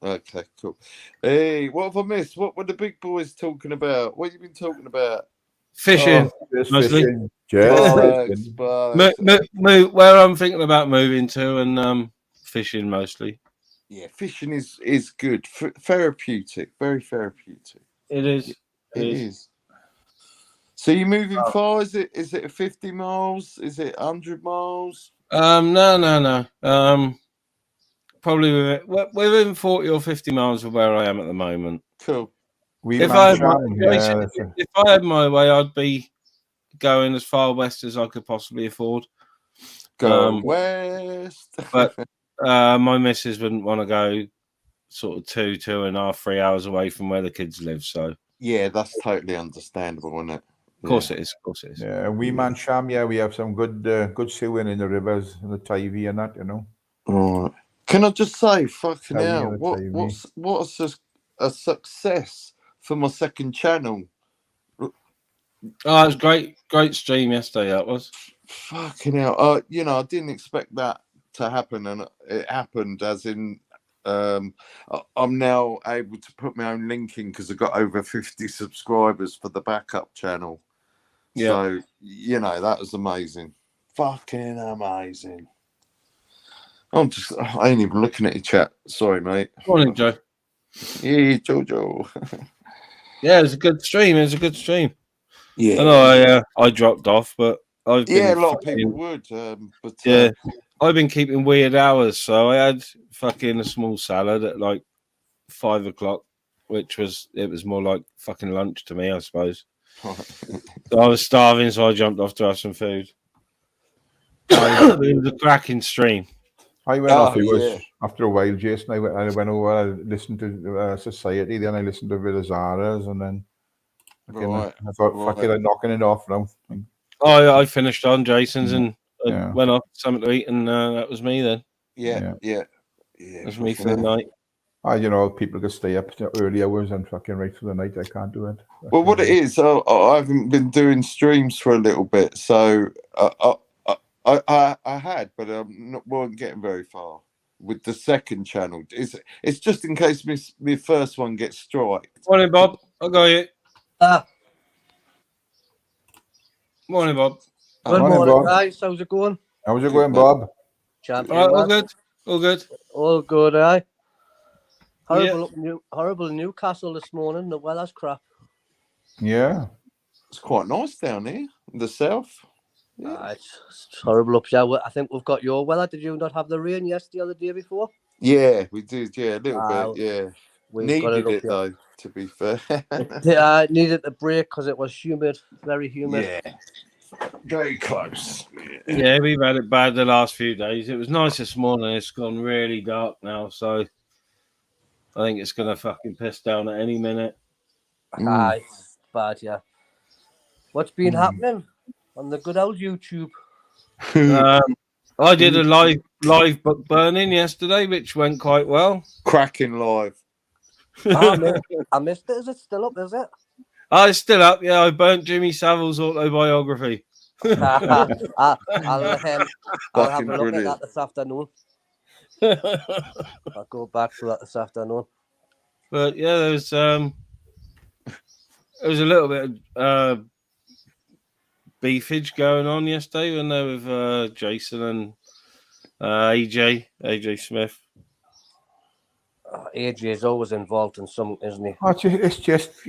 Okay, cool. Hey, what have I missed? What were the big boys talking about? What have you been talking about? fishing. Mostly. Bollocks. Where I'm thinking about moving to, and fishing mostly. Yeah, fishing is good. Therapeutic, very therapeutic. It is. It is. So you're moving far? Is it 50 miles? Is it 100 miles? No. Probably within 40 or 50 miles of where I am at the moment. Cool. If I had my way, I'd be going as far west as I could possibly afford. Go west. But my missus wouldn't want to go sort of 2.5, 3 hours away from where the kids live. So yeah, that's totally understandable, isn't it? Of course it is. Yeah, Sham, we have some good swimming in the rivers and the Tavy and that, All right. Can I just say, fucking hell, what's a success for my second channel? Oh, it was great stream yesterday. That was fucking hell. I didn't expect that to happen, and it happened. As in, I'm now able to put my own link in because I've got over 50 subscribers for the backup channel. Yeah. So that was amazing. Fucking amazing. I ain't even looking at your chat. Sorry, mate. Morning, Joe. Yeah, Jojo. Yeah, it's a good stream. Yeah. I know I dropped off, but a lot of people would. I've been keeping weird hours, so I had fucking a small salad at like 5 o'clock, which was more like fucking lunch to me, I suppose. So I was starving, so I jumped off to have some food. It was a cracking stream. I went off. After a while, Jason. I went over. I listened to Society. Then I listened to a bit of Zara's, and then I thought, fuck it, I'm knocking it off now. I finished on Jason's and went off something to eat, and that was me then. Yeah. It was me for the night. People can stay up to early hours and fucking right through the night. I can't do it. Well, what it is, I haven't been doing streams for a little bit, so I had, but I wasn't getting very far. with the second channel. It's just in case my first one gets striked. Morning, Bob. I got you. Morning, Bob. Good Morning, morning, Bob. guys. How's it going? How's it going, Bob? Champion. All man. good. All good. All good, aye. Yeah. Horrible in Newcastle this morning. The weather's crap. Yeah. It's quite nice down here in the south. Yeah. It's horrible up here. I think we've got your weather. Did you not have the rain yesterday or the day before? Yeah, we did. Yeah, a little bit. Yeah, We've got it needed up it here. though. To be fair. I needed a break because it was humid, very humid. Yeah, very close. Yeah, we've had it bad the last few days. It was nice this morning. It's gone really dark now, so I think it's going to fucking piss down at any minute. Aye, it's bad, yeah. What's been happening on the good old YouTube? I did a live book burning yesterday, which went quite well. Cracking live. I missed it. Is it still up? Is it? Oh, it's still up. Yeah, I burnt Jimmy Savile's autobiography. I'll have a look at brilliant. that this afternoon. I'll go back to that this afternoon. But yeah, there was a little bit of beefage going on yesterday when they were with Jason and AJ Smith. AJ is always involved in some, isn't he?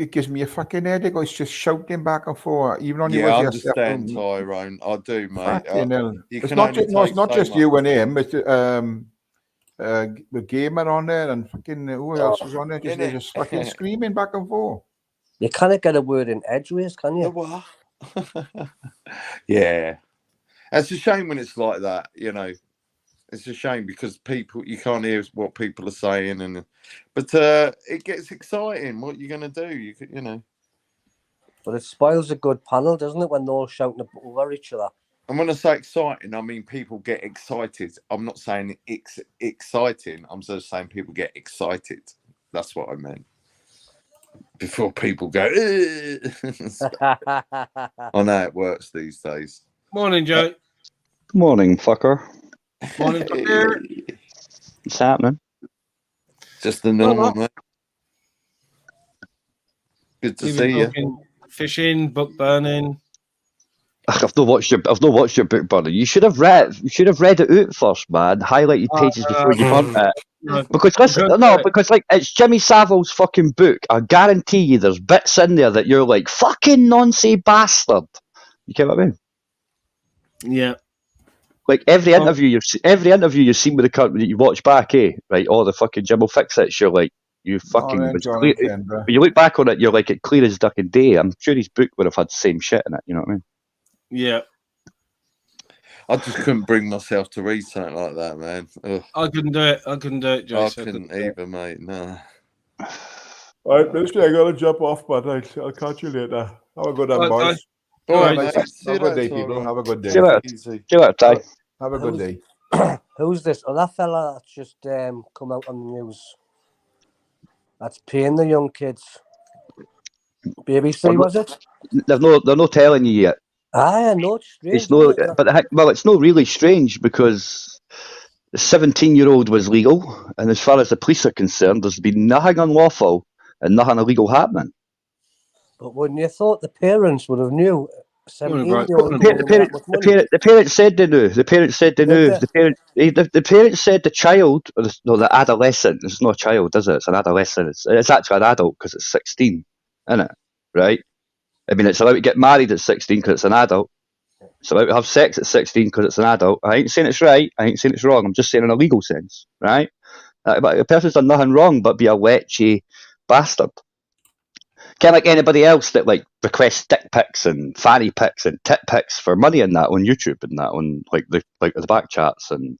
It gives me a fucking headache. It's just shouting back and forth, even on Yeah, your I understand, Tyrone. I do, mate. It's not just you and him. It's the gamer on there and fucking who else was on there? They're just fucking screaming back and forth. You can't get a word in edgeways, can you? What? Yeah, it's a shame when it's like that. You know, it's a shame because you can't hear what people are saying, but it gets exciting. What you're gonna do? You know. But it spoils a good panel, doesn't it, when they're all shouting over each other? And when I say exciting, I mean people get excited. I'm not saying it's exciting. I'm just saying people get excited. That's what I meant. Before people go, I know it works these days. Morning, Joe. Morning, fucker. Morning, fucker. What's happening? Just the normal, mate. Good to see you. Fishing, book burning. I've not watched your book burning. You should have read it out first, man. Highlighted pages before you burnt it. Because because like it's Jimmy Savile's fucking book. I guarantee you, there's bits in there that you're like fucking nonsense bastard. You get what I mean? Yeah. Like every interview you've seen with the company that you watch back, right? All the fucking Jim will fix it. You're like, you fucking. When you look back on it, you're like, it clear as duck and day. I'm sure his book would have had the same shit in it. You know what I mean? Yeah. I just couldn't bring myself to read something like that, man. Ugh. I couldn't do it, Jason. I couldn't either, mate. No. All right, listen, I gotta jump off, but I'll catch you later. Have a good one, boys. All right, mate. Have a good day, people. Have a good day. See you later, Ty. Have a good day. Who's this other fella that's just come out on the news? That's paying the young kids. BBC, was it? They're not telling you yet. I know it's strange. It's no, but it's not really strange because the 17-year-old was legal, and as far as the police are concerned, there's been nothing unlawful and nothing illegal happening. But wouldn't you thought the parents would have knew? 17-year-old. The parents said they knew. The parents said they knew. The parents said the child, the adolescent. It's not a child, is it? It's an adolescent. It's actually an adult because it's 16, isn't it? Right? I mean, it's allowed to get married at 16 because it's an adult. It's allowed to have sex at 16 because it's an adult. I ain't saying it's right. I ain't saying it's wrong. I'm just saying in a legal sense, right? But a person's done nothing wrong but be a lechy bastard. Kind of like anybody else that like requests dick pics and fanny pics and tit pics for money in that on YouTube and that on like the back chats, and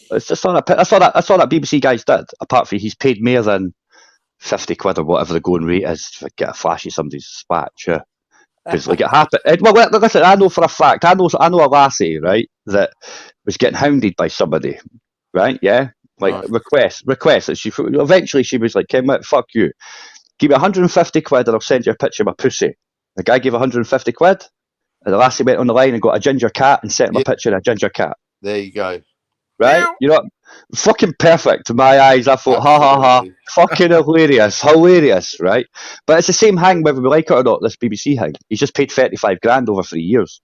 it's just that's all that BBC guys did. Apart from he's paid more than 50 quid or whatever the going rate is to get a flash of somebody's spatch. Because like it happened. Well, listen, I know for a fact. I know a lassie, right, that was getting hounded by somebody, right? Yeah, like request. That she eventually she was like, "Kim, fuck you. Give me 150 quid and I'll send you a picture of my pussy." The guy gave 150 quid, and the lassie went on the line and got a ginger cat and sent him a picture of a ginger cat. There you go. right? You know, fucking perfect to my eyes. I thought, ha ha ha, Absolutely. fucking hilarious, right? But it's the same hang whether we like it or not. This BBC hang, he's just paid 35 grand over 3 years.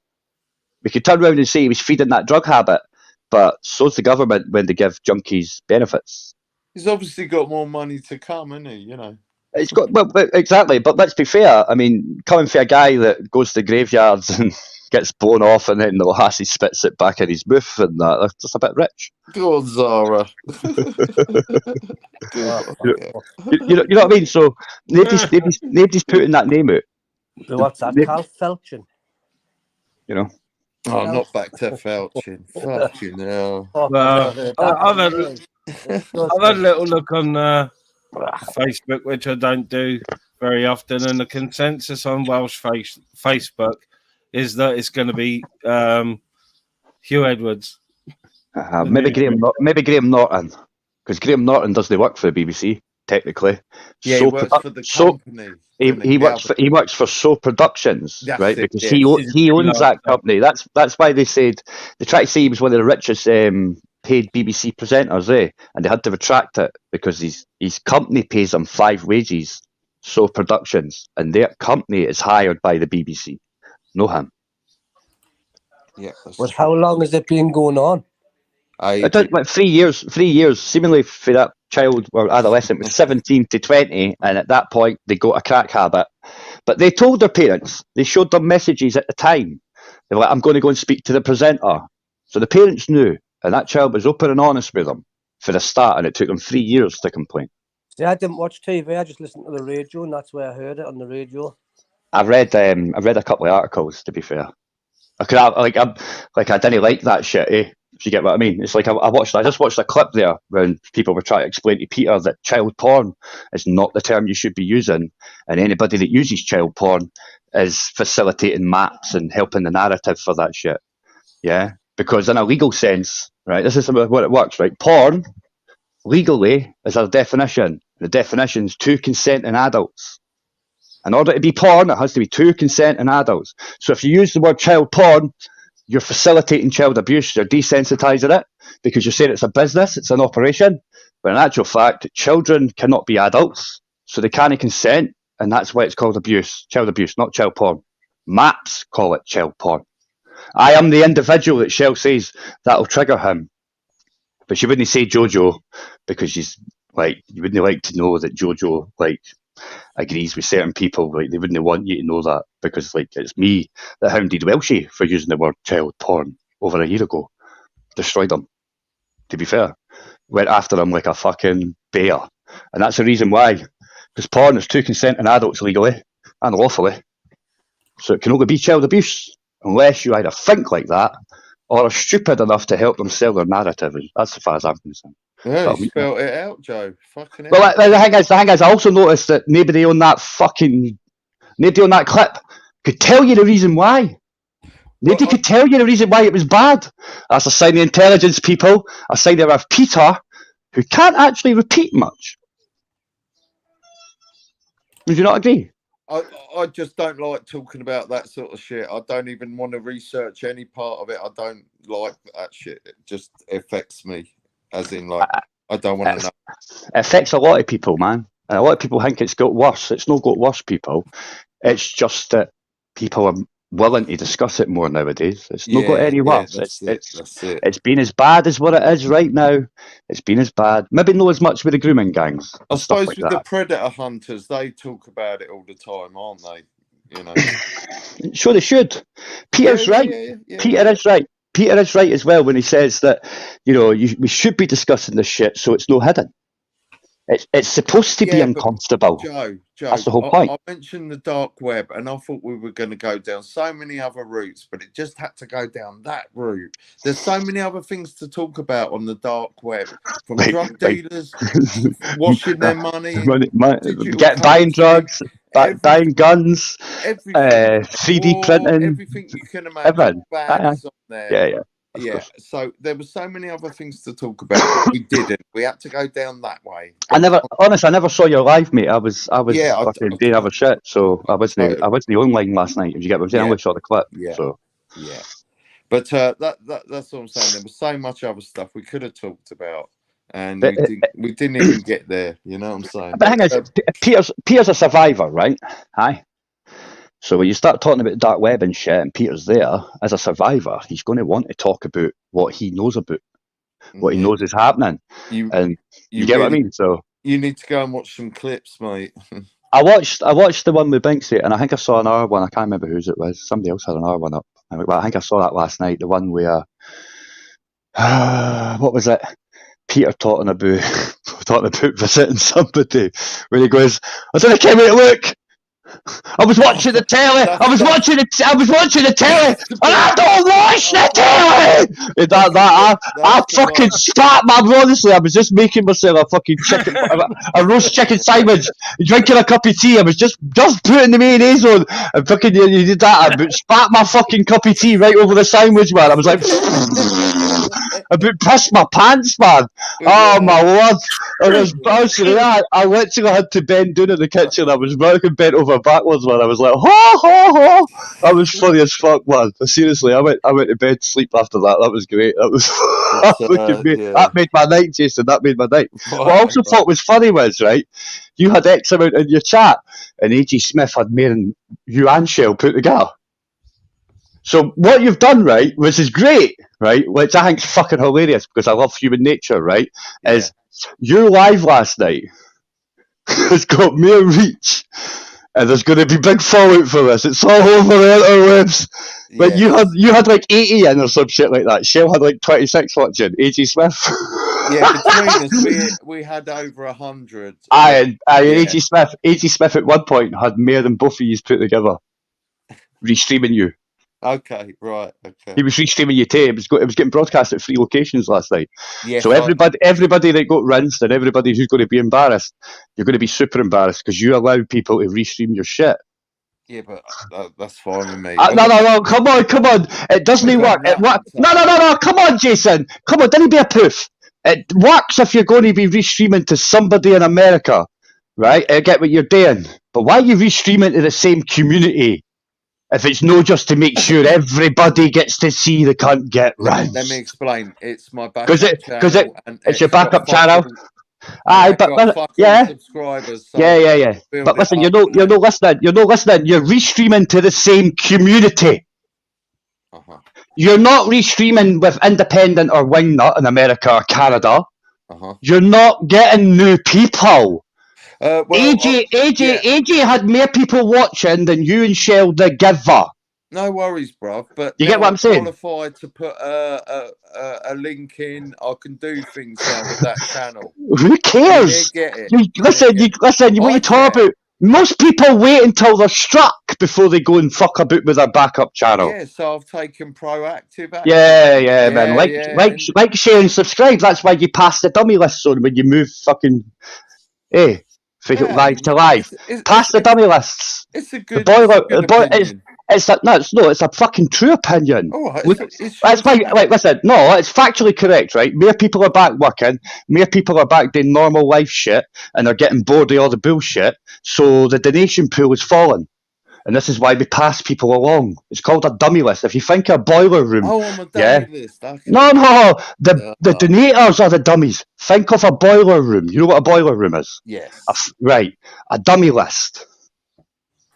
We could turn around and say he was feeding that drug habit, but so's the government when they give junkies benefits. He's obviously got more money to come, hasn't he? You know. It's got well, exactly, but let's be fair. I mean, coming for a guy that goes to graveyards and gets blown off, and then the lassie spits it back in his mouth, and that's just a bit rich. Go on, Zara. You know what I mean? So nobody's putting that name out. What's that? Carl Felchin. You know. Oh, not back to Felchin. Fucking hell. Well, I've had a little look on Facebook, which I don't do very often, and the consensus on Welsh Facebook is that it's going to be Hugh Edwards. Maybe Graham Norton, because Graham Norton doesn't work for the BBC technically. Yeah, he works for the company. He works for So Productions, That's right? it, Because yes. he owns that company. That's why they said they tried to say he was one of the richest paid BBC presenters, and they had to retract it because his company pays him 5 wages. So Productions, and their company is hired by the BBC, no him. Yeah. But how long has it been going on? I don't like 3 years. 3 years, seemingly for that child or adolescent was 17 to 20, and at that point they got a crack habit. But they told their parents. They showed them messages at the time. They were like, "I'm going to go and speak to the presenter." So the parents knew, and that child was open and honest with them for the start, and it took them 3 years to complain. See, I didn't watch TV. I just listened to the radio, and that's where I heard it on the radio. I've read a couple of articles, to be fair. I didn't like that shit, if you get what I mean. It's like I just watched a clip there when people were trying to explain to Peter that child porn is not the term you should be using, and anybody that uses child porn is facilitating maps and helping the narrative for that shit. Yeah, because in a legal sense, right, this is what it works, right? Porn, legally, is a definition. The definition is 2 consenting adults. In order to be porn, it has to be 2 consenting adults. So if you use the word child porn, you're facilitating child abuse. You're desensitizing it because you're saying it's a business, it's an operation. But in actual fact, children cannot be adults, so they can't consent, and that's why it's called child abuse, not child porn. Maps call it child porn. I am the individual that Shell says that'll trigger him, but she wouldn't say Jojo because she's like, you wouldn't like to know that Jojo agrees with certain people. Like, they wouldn't want you to know that because it's me that hounded Welshie for using the word child porn over a year ago. Destroyed him, to be fair. Went after him like a fucking bear. And that's the reason why. Because porn is 2 consenting adults legally and lawfully. So it can only be child abuse unless you either think like that or are stupid enough to help them sell their narrative. That's as far as I'm concerned. Yeah, you spelled it out, Joe. Fucking hell. Well, the thing is, I also noticed that nobody on that clip could tell you the reason why. Nobody could tell you the reason why it was bad. That's a sign of intelligence, people. A sign of Peter, who can't actually repeat much. Would you not agree? I just don't like talking about that sort of shit. I don't even want to research any part of it. I don't like that shit. It just affects me. As in, I don't want to know. It affects a lot of people, man. And a lot of people think it's got worse. It's not got worse, people. It's just that people are willing to discuss it more nowadays. It's not got any worse. That's it. It's been as bad as what it is right now. It's been as bad. Maybe not as much with the grooming gangs. I suppose with the predator hunters, they talk about it all the time, aren't they? You know. Sure, they should. Peter's right. Yeah. Peter is right. Peter is right as well when he says that, we should be discussing this shit so it's no hidden. It's supposed to be uncomfortable. Joe, that's the whole point. I mentioned the dark web, and I thought we were going to go down so many other routes, but it just had to go down that route. There's so many other things to talk about on the dark web, from drug dealers, washing their money, buying drugs, buying guns, 3D printing, everything you can imagine. Bags on there. Yeah. Yeah, so there were so many other things to talk about. We didn't. We had to go down that way. I never saw your live, mate. I was fucking doing other shit, so I wasn't online last night. If you get what I'm saying, I only saw the clip. Yeah. So. Yeah. But that's what I'm saying. There was so much other stuff we could have talked about, and But, we didn't even get there. You know what I'm saying? but the thing is, Peter's a survivor, right? Aye. So when you start talking about dark web and shit, and Peter's there as a survivor, he's going to want to talk about what he knows about, what he knows is happening, and you get what I mean. So you need to go and watch some clips, mate. I watched the one with Banksy, and I think I saw another one. I can't remember whose it was. Somebody else had another one up. I think I saw that last night. The one where what was it? Peter talking about visiting somebody, where he goes, "I don't care where to look. I was watching the telly. I was watching the telly, and I don't watch the telly." I fucking spat, man. Honestly, I was just making myself a fucking chicken, a roast chicken sandwich, drinking a cup of tea. I was just putting the mayonnaise on, and fucking you did that. I spat my fucking cup of tea right over the sandwich, man. I was like, I pissed my pants, man. Oh my lord! And I was bouncing that. I literally had to bend down in the kitchen. I was working bent over backwards, man. I was like, ha ha ha. That was funny as fuck, man. Seriously, I went to bed sleep after that. That was great. That was that made my night, Jason. That made my night. What I also thought was funny was, right, you had X amount in your chat, and A.G. Smith had more than you and Shell put together. So what you've done, right, which is great, right, which I think's fucking hilarious because I love human nature, right, is your live last night has got more reach, and there's going to be big fallout for this. It's all over the interwebs. Like you had like 80 in or some shit like that. Shell had like 26 watching. A.G. Smith. Yeah, between us, we had over 100. A.G. Smith at one point had more than both of you put together, restreaming you. Okay, right. Okay. He was restreaming you too. It was getting broadcast at 3 locations last night. Yes, so everybody that got rinsed and everybody who's going to be embarrassed, you're going to be super embarrassed because you allowed people to restream your shit. Yeah, but that's fine with me. No, come on. It doesn't work. No, come on, Jason. Come on, didn't be a poof. It works if you're going to be restreaming to somebody in America, right? I get what you're doing. But why are you restreaming to the same community? If it's no just to make sure everybody gets to see the cunt get rinsed. Let me explain. It's my backup channel. It's your backup channel. Aye, but yeah. Subscribers, so yeah. But listen, you're not listening. You're not listening. You're restreaming to the same community. Uh-huh. You're not restreaming with Independent or Wingnut in America or Canada. Uh-huh. You're not getting new people. AJ had more people watching than you and Shell together. No worries, bruv. But you get what I'm saying? Qualified to put a link in. I can do things now with that channel. Who cares? Listen. What are you talking about? Most people wait until they're struck before they go and fuck about with their backup channel. Yeah, so I've taken proactive action. Yeah, man. Like, share, and subscribe. That's why you pass the dummy list on when you move fucking. Hey. Live to live. Pass the dummy lists. It's a good. It's a fucking true opinion. Oh, that's why. Like, listen, no, it's factually correct, right? More people are back working. More people are back doing normal life shit, and they're getting bored of all the bullshit. So the donation pool is falling, and this is why we pass people along. It's called a dummy list. If you think a boiler room, I'm a dummy list. Okay. No, the donators are the dummies. Think of a boiler room. You know what a boiler room is? Yes. Right, a dummy list.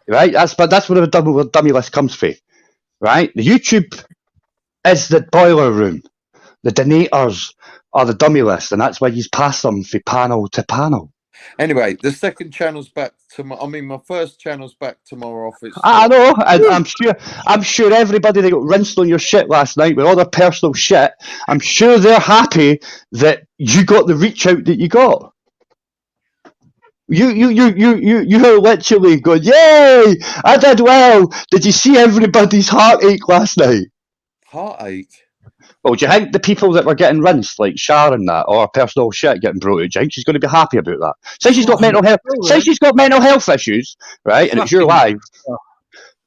Right, that's where the dummy list comes from. Right, the YouTube is the boiler room. The donators are the dummy list, and that's why you pass them from panel to panel. Anyway, the second channel's back tomorrow. I mean, my first channel's back tomorrow off its. I know, and I'm sure everybody that got rinsed on your shit last night with all their personal shit, I'm sure they're happy that you got the reach out that you got. You are literally going, yay! I did well. Did you see everybody's heartache last night? Heartache. Well, do you think the people that were getting rinsed, like Sharon, that or personal shit getting brought out, do you think she's going to be happy about that? Since she's got mental health, issues, right? And it's your live.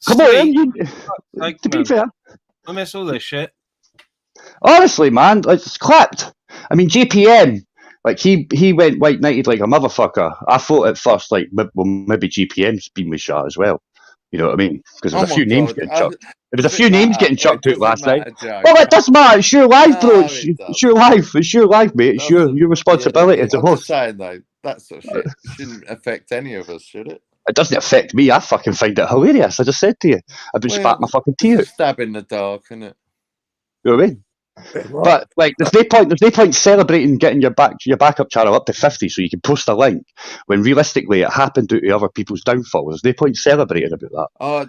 Come on, to be fair, I miss all this shit. Honestly, man, it's clapped. I mean, JPM, like he went white-knighted like a motherfucker. I thought at first, like, well, maybe GPM's been with shot as well. You know what I mean? Because Oh there's a my few names God. getting chucked. There was a Does few it names matter? getting It chucked out doesn't last night. matter, Joe. Well, it does matter. It's your live, bro. No, It's it your doesn't. life. It's your life, mate. It's your Doesn't. responsibility Yeah, as a I'm just host. saying, though, that sort of shit shouldn't affect any of us, should it? It doesn't affect me. I fucking find it hilarious. I just said to you, I've been spat my fucking tea It's a out. stab in the dark, isn't it? You know what I mean? What? But like, there's no point celebrating getting your backup channel up to 50 so you can post a link when realistically it happened due to other people's downfall. There's no point celebrating about that. Oh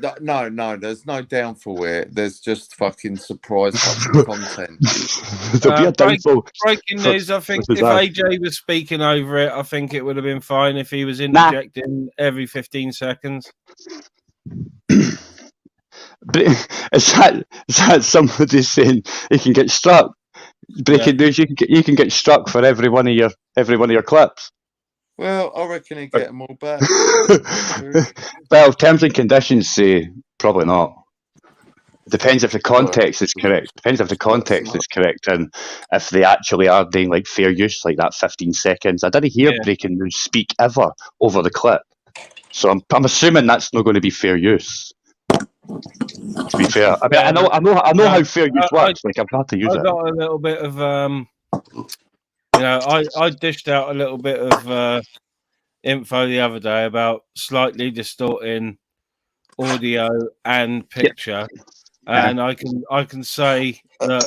no, there's no downfall here. There's just fucking surprise fucking content. There'll be a downfall. Breaking for- news. I think for if Zaz. AJ was speaking over it, I think it would have been fine if he was interjecting every 15 seconds. But is that somebody saying he can get struck? Breaking news: you can get struck for every one of your clips. Well, I reckon he'd get them all back. Well, terms and conditions say probably not. It depends if the context is correct. Depends if the context is correct and if they actually are doing like fair use, like that 15 seconds. I didn't hear breaking news speak ever over the clip, so I'm assuming that's not going to be fair use. To be fair, I mean, I know how fair use works. Like I've had to use it. I got a little bit of I dished out a little bit of info the other day about slightly distorting audio and picture, and I can say that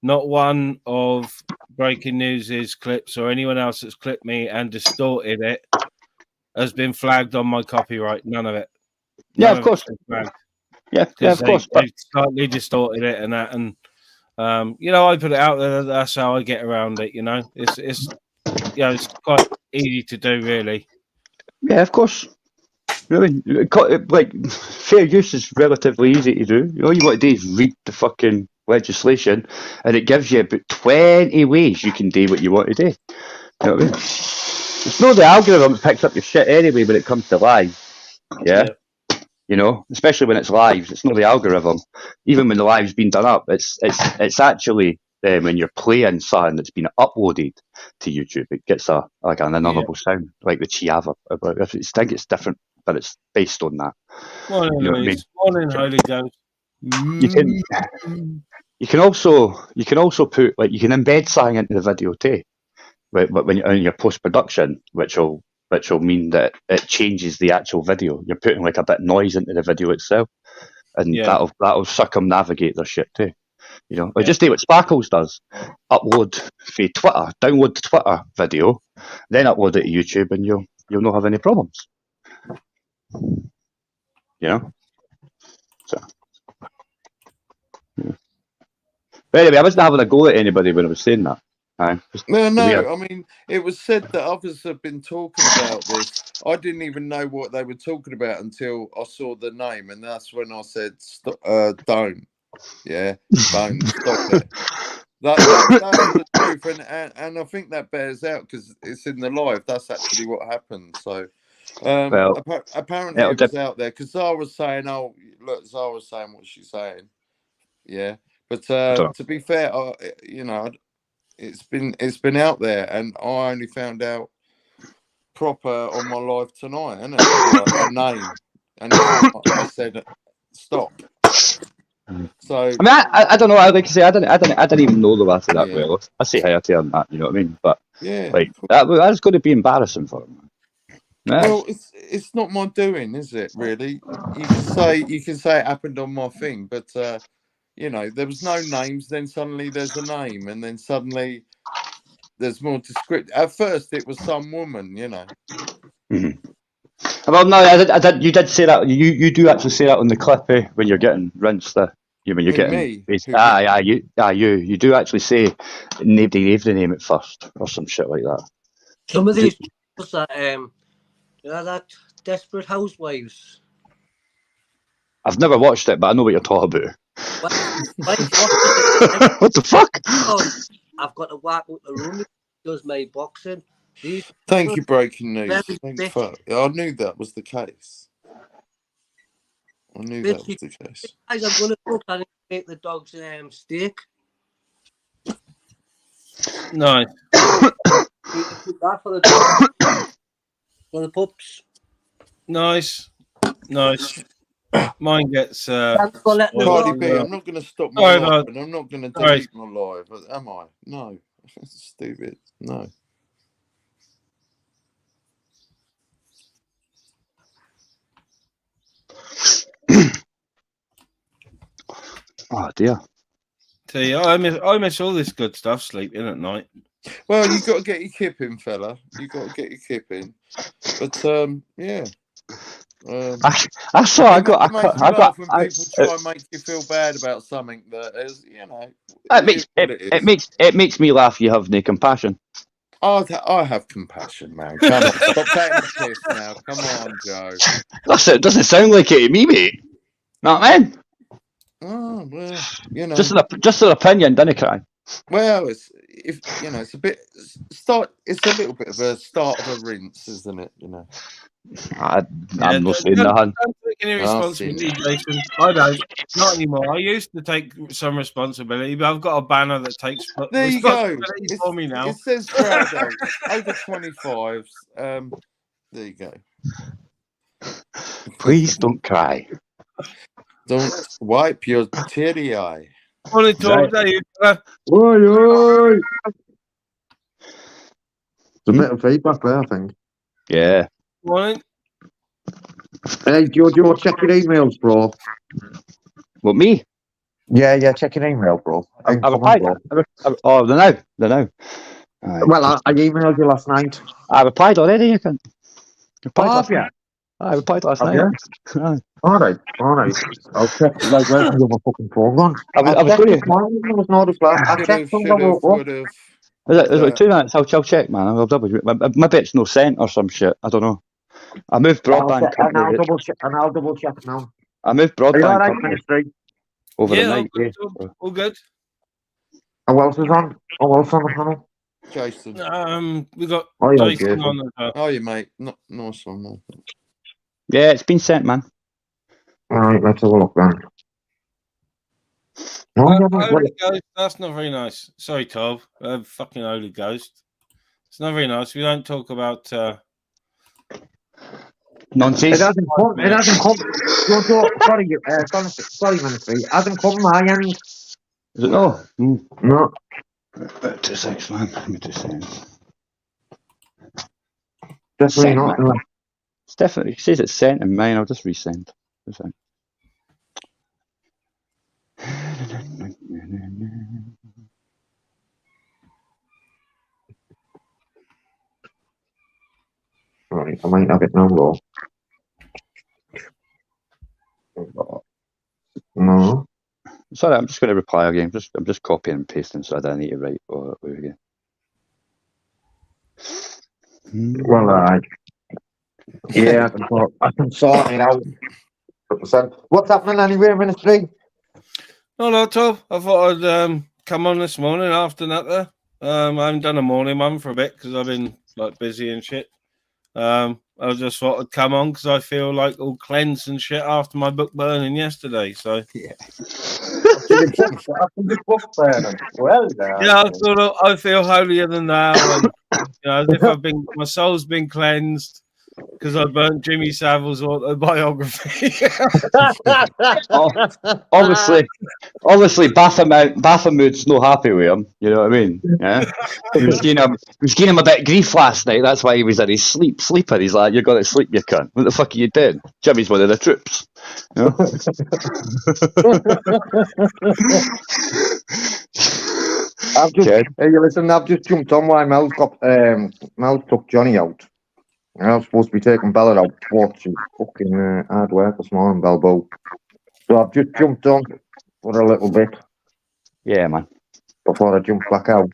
not one of Breaking News's clips or anyone else that's clipped me and distorted it has been flagged on my copyright. None of it. Yeah, of course. Yeah, of course. They slightly distorted it and that, and I put it out there. That's how I get around it. It's it's quite easy to do, really. Yeah, of course. Really, like fair use is relatively easy to do. All you want to do is read the fucking legislation, and it gives you about 20 ways you can do what you want to do. You know what I mean? It's not the algorithm that picks up your shit anyway when it comes to live. Yeah. You know, especially when it's live, it's not the algorithm. Even when the live's been done up, it's actually when you're playing something that's been uploaded to YouTube, it gets an inaudible sound, like the Chiava. I think it's different, but it's based on that. Morning, you know what I mean? Morning, Holy Ghost. You can also put you can embed something into the video too, when you're in your post production, which will mean that it changes the actual video. You're putting like a bit of noise into the video itself, and that'll circumnavigate their shit too. You know, just do what Sparkles does: upload for Twitter, download the Twitter video, then upload it to YouTube, and you'll not have any problems. You know. So. Yeah. But anyway, I wasn't having a go at anybody when I was saying that. No. I mean, it was said that others have been talking about this. I didn't even know what they were talking about until I saw the name, and that's when I said, "Don't, don't stop it." That's the truth, and I think that bears out because it's in the live. That's actually what happened. So, apparently it was out there because Zara was saying, "Oh, look, Zara's saying what she's saying." Yeah, but to be fair, it's been out there, and I only found out proper on my live tonight, isn't it? A name, and I said stop. So I mean, I don't know. I like to say I didn't even know the last of that well. I say hi to him that, you know what I mean? But that's going to be embarrassing for him. Yes. Well, it's not my doing, is it? Really, you can say it happened on my thing, but there was no names. Then suddenly there's a name, and then suddenly there's more descriptive. At first, it was some woman, Mm-hmm. Well, no, I did. You did say that. You do actually say that on the clip when you're getting rinsed. When you're getting me. You do actually say nobody gave the name at first or some shit like that. Some of these that that Desperate Housewives. I've never watched it, but I know what you're talking about. What the fuck? Oh, I've got to walk out the room. Does my boxing. Thank you, Breaking News. I knew that was the case. Guys, I'm going to cook and make the dog's steak. Nice. That for the dogs. For the pups. Nice. Mine gets. Thanks for letting us spoiled Cardi on. B, as well. I'm not going to stop my Sorry, live, bud. and I'm not going to Sorry. delete my live, am I? No. Stupid. No. Oh dear. Tell you, I miss all this good stuff. Sleeping at night. Well, you got to get your kip in, fella. You got to get your kip in. But yeah. I saw. I It got. makes me I got. laugh when people try and make you feel bad about something that is, you know. It makes it makes me laugh. You have no compassion. I have compassion, man. Come on, stop taking the piss now. Come on, Joe. Listen, it doesn't sound like it to me, mate. Know what I mean? Oh well, you know. Just an opinion, didn't cry. Well, it's it's a bit It's a little bit of a start of a rinse, isn't it? You know. I'm not saying nothing. Don't take any responsibility, Jason. I don't. Not anymore. I used to take some responsibility, but I've got a banner that takes There you go. responsibility for me now. It says for adults over 25s. There you go. Please don't cry. Don't wipe your teary eye. Only talk there you Oi! There's a bit of feedback there, I think. Yeah. morning. Hey, Jojo, check your emails, bro. What, me? Yeah, check your email, bro. I replied. Oh, they know. Aye, Well, I emailed you last night. I replied already. You can. Have you? I replied last Have night. you? All right. I'll check. Like, where's my fucking phone gone? I was going to. There was no reply. I checked from the would have. Is it 2 minutes? I'll check, man. I'll double. Maybe it's no sent or some shit. I don't know. I moved broadband. And I'll double check now. I moved Are you broadband all right, company Ministry? over the Yeah, night. all good. Who else is on? Who else on the panel? Jason. We got Oh, yeah, Jason Jason. on as well. Oh, you mate. Nice one, man. Yeah, it's been sent, man. All right, let's have a look then. No, Holy Ghost, that's not very nice. Sorry, Tom. Fucking Holy Ghost. It's not very nice. We don't talk about Nonsense. It hasn't come. Sorry, Ministry. It hasn't come my end. Is it no? No. 2 seconds, man. Give me 2 seconds. Definitely not. Man. It's definitely. It says it's sent in mine. I'll just resend. Right, I might have it now, though. No. Sorry, I'm just going to reply again. I'm just copying and pasting, so I don't need to write all that again. Well, yeah, I can sort it out. 100%. What's happening anyway, Ministry? No, Tom. I thought I'd come on this morning after that there. I haven't done a morning one for a bit because I've been like busy and shit. I just thought I'd come on because I feel like all cleansed and shit after my book burning yesterday. So Yeah. Well, yeah, I feel holier than thou, and as if my soul's been cleansed because I burnt Jimmy Savile's autobiography. Obviously, Baphomet's no happy with him. You know what I mean? Yeah. He was getting him a bit of grief last night. That's why he was in his sleeper. He's like, "You're going to sleep, you cunt. What the fuck are you doing? Jimmy's one of the troops." You know? I've just jumped on why Mel's took Johnny out. I was supposed to be taking Bella out, but she's fucking hard work this morning, Balbo. So I've just jumped on for a little bit. Yeah, man. Before I jump back out.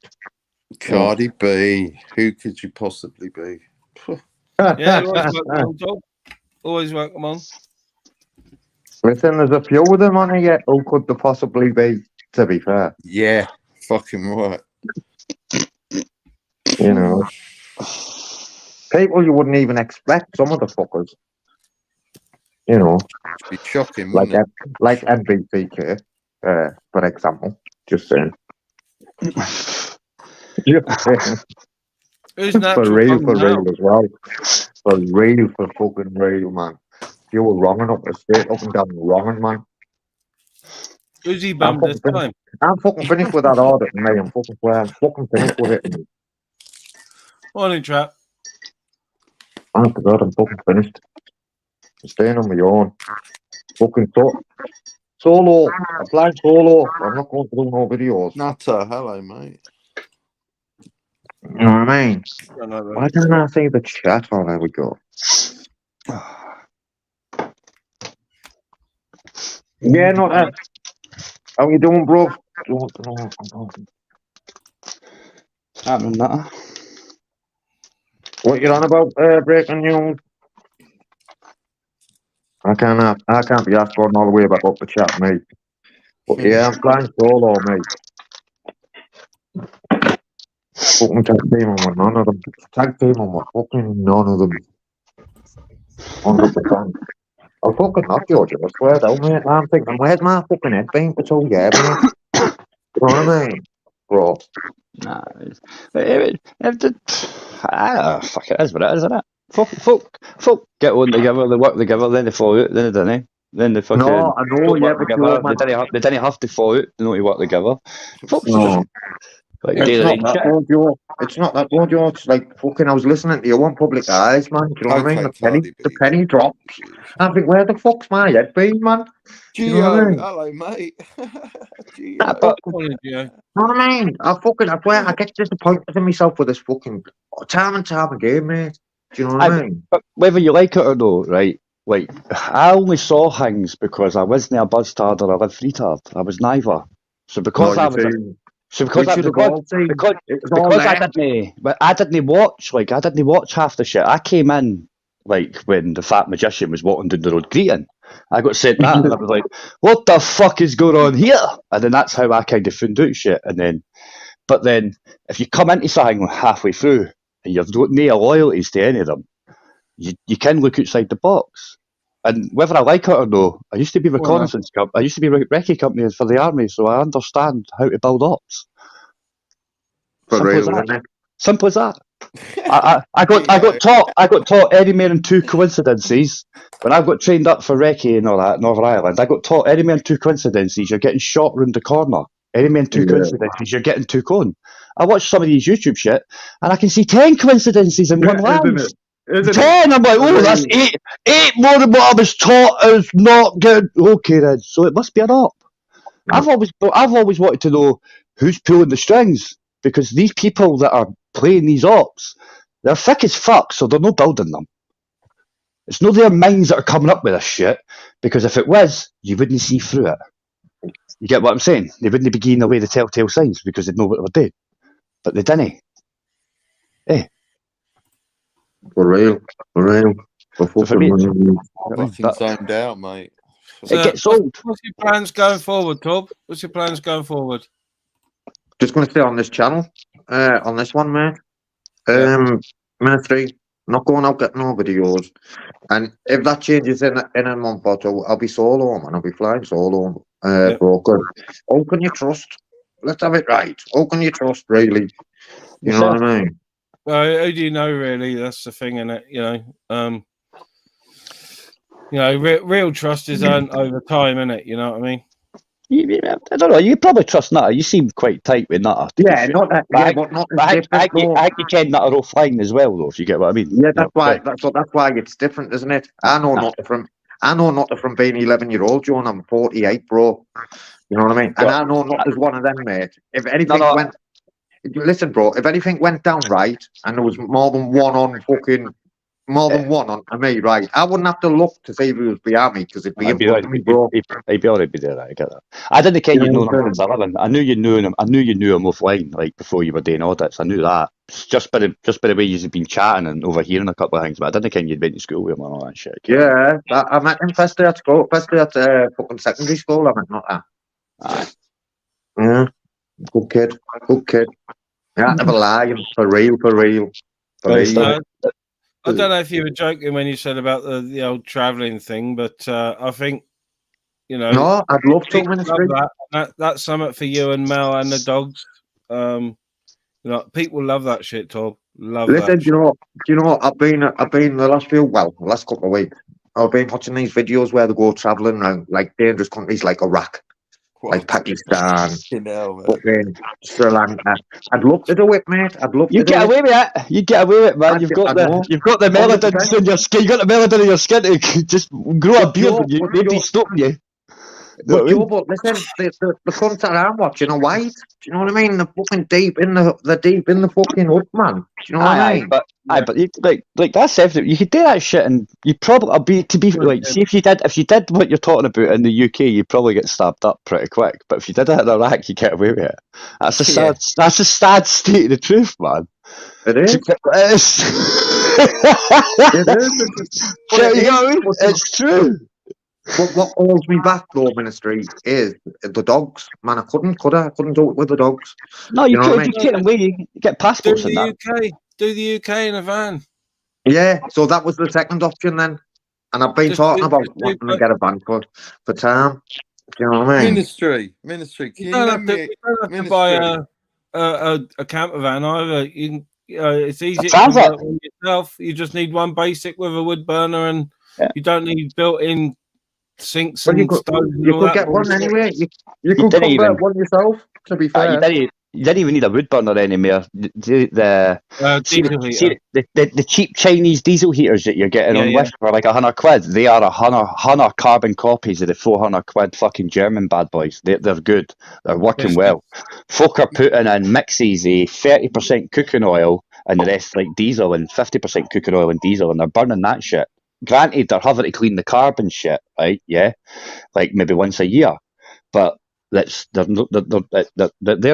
Cardi B. Who could you possibly be? Yeah, always welcome on. Listen, there's a few of them on here. Who could they possibly be, to be fair? Yeah, fucking right. You know. People you wouldn't even expect, some of the fuckers. You know. It'd be shocking, like wouldn't it? MBPK, for example. Just saying. Who's natural for real as well. For fucking real, man. You were wronging up, straight up and down wronging, man. Who's he I'm bummed this fucking, time? I'm fucking finished with that audit, mate. I'm fucking finished with it. Mate. Morning, Trap. Oh, God, I'm fucking finished. I'm staying on my own. Fucking solo. I'm playing solo. I'm not going to do no videos. Nutter, hello, mate. You know what I mean? I don't know, Why didn't I see the chat? Oh, there we go. Yeah, not that. How you doing, bro? Happening that. What you on about, breaking news? I can't be asked going all the way back up the chat, mate. But yeah, I'm flying solo, mate. Fucking tag team on with none of them. Tag team on with fucking none of them. 100%. I'll fucking knock you, I swear down, mate. I'm thinking, where's my fucking head been for 2 years, mate? You know what I mean? Bro. Nah, fuck it is what it is, isn't it? Folk get on together, they work together, then they fall out, then they don't. Then they fucking No, I know, don't yeah, work but together. man. They didn't have to fall out, they know to work together. Folks No. just like It's daily not that, shit. though, Joe. It's not that, though, Joe. It's like fucking, I was listening to you on Public Eyes, man. Do you know what I mean? Okay, The penny drops. I think, where the fuck's my head been, man? Do you know what I mean? Hello, mate. Nah, but Morning, Gio. You know what I mean? I swear, I get disappointed in myself with this fucking time and time again, mate. Do you know what I mean? But whether you like it or not, right? Like, I only saw things because I wasn't a buzztard or a live retard. I was neither. So because No, I you was, see, so because we I, should have because all seen. because It was all because I there. didn't, but I didn't watch. Like, I didn't watch half the shit. I came in like when the fat magician was walking down the road greeting. I got sent that, and I was like, "What the fuck is going on here?" And then that's how I kind of found out shit. And then, but then, if you come into something halfway through and you've got no loyalties to any of them, you can look outside the box. And whether I like it or no, I used to be reconnaissance company. I used to be recce company for the army, so I understand how to build ops. For Simple as real, that. isn't it? Simple as that. I got taught any more than 2 coincidences. When I got trained up for recce and all that, Northern Ireland, I got taught any more than 2 coincidences, you're getting shot round the corner. Any more than 2 coincidences, you're getting 2 cone. I watch some of these YouTube shit, and I can see 10 coincidences in one land. 10! I'm like, oh, that's 8. 8 more than what I was taught is not good. Okay then, so it must be an op. I've always wanted to know who's pulling the strings, because these people that are playing these ops, they're thick as fuck, so they're not building them. It's not their minds that are coming up with this shit, because if it was, you wouldn't see through it. You get what I'm saying? They wouldn't be giving away the telltale signs because they'd know what they were doing. But they didn't. For real. For for me, Fucking zoned out, mate. So, it gets old. What's your plans going forward, Tob? What's your plans going forward? Just going to stay on this channel, on this one, mate. Ministry, not going out getting no videos. And if that changes in a month or two, I'll be solo, man. I'll be flying solo, broker. How can you trust? Let's have it right. How can you trust, really? You know what I mean? Well, who do you know, really? That's the thing, innit? Real trust is earned over time, innit? You know what I mean? I don't know. You probably trust Nutter. You seem quite tight with Nutter. Yeah, not that. Yeah, but not as different. I think you ken Nutter offline as well, though. If you get what I mean. Yeah, that's why. That's why it's different, isn't it? I know Nutter from being 11-year-old, John. I'm 48, bro. You know what I mean? And I know Nutter's one of them, mate. If anything went, listen, bro. If anything went down right, and there was more than one on me, right? I wouldn't have to look to see if he was behind me, because it'd be in front of me, bro. He'd be already be there. I get that. I didn't ken you know him since 11. I knew you knew him. I knew you knew him offline, like before you were doing audits. I knew that just by the way you've been chatting and overhearing a couple of things. But I didn't ken you'd been to school with him and all that shit. Yeah, I met him first day at school, fucking secondary school. I met Nutter. Aye. Yeah, good kid. Yeah, never lying, for real. I don't know if you were joking when you said about the old travelling thing, but I think, No, I'd love to, Ministry. That's something for you and Mel and the dogs. People love that shit, Tob. Listen, do you know what? I've been the last couple of weeks. I've been watching these videos where they go travelling around like dangerous countries like Iraq, like Pakistan, fucking Sri Lanka. I'd love to do it, mate. I'd love You to do get it. away with it. You get away with it, man. You've got the melanin 100%. in your skin. You got the melanin in your skin to just grow a beard when you nobody's stopping you. But Joe, but listen, the cunts that I'm watching are white. Do you know what I mean? They're fucking deep in the fucking hood, man. Do you know what I mean? But you, like that's everything. You could do that shit, and you probably see if you did what you're talking about in the UK, you'd probably get stabbed up pretty quick. But if you did it in Iraq, you get away with it. That's a sad state of the truth, man. It is. It is. It's true. But what holds me back, though, Ministry, is the dogs. Man, I couldn't do it with the dogs. No, you know could. You get away. You get passports in that. Do the UK in a van. Yeah, so that was the second option then. And I've been talking about wanting to get a van for time. Do you know what I mean? Ministry. Can you don't have to buy a camper van either. You can, it's easy to convert one yourself. You just need one basic with a wood burner, and you don't need built-in sinks and stoves. You could get one anyway. You could convert one yourself. To be fair, you didn't even need a wood burner anymore. The cheap Chinese diesel heaters that you're getting on Wish for like £100, they are $100 carbon copies of the £400 fucking German bad boys. They're good. They're working well. Folk are putting in mixes of 30% cooking oil and the rest like diesel, and 50% cooking oil and diesel, and they're burning that shit. Granted, they're having to clean the carbon shit, right? Yeah, like maybe once a year, but they're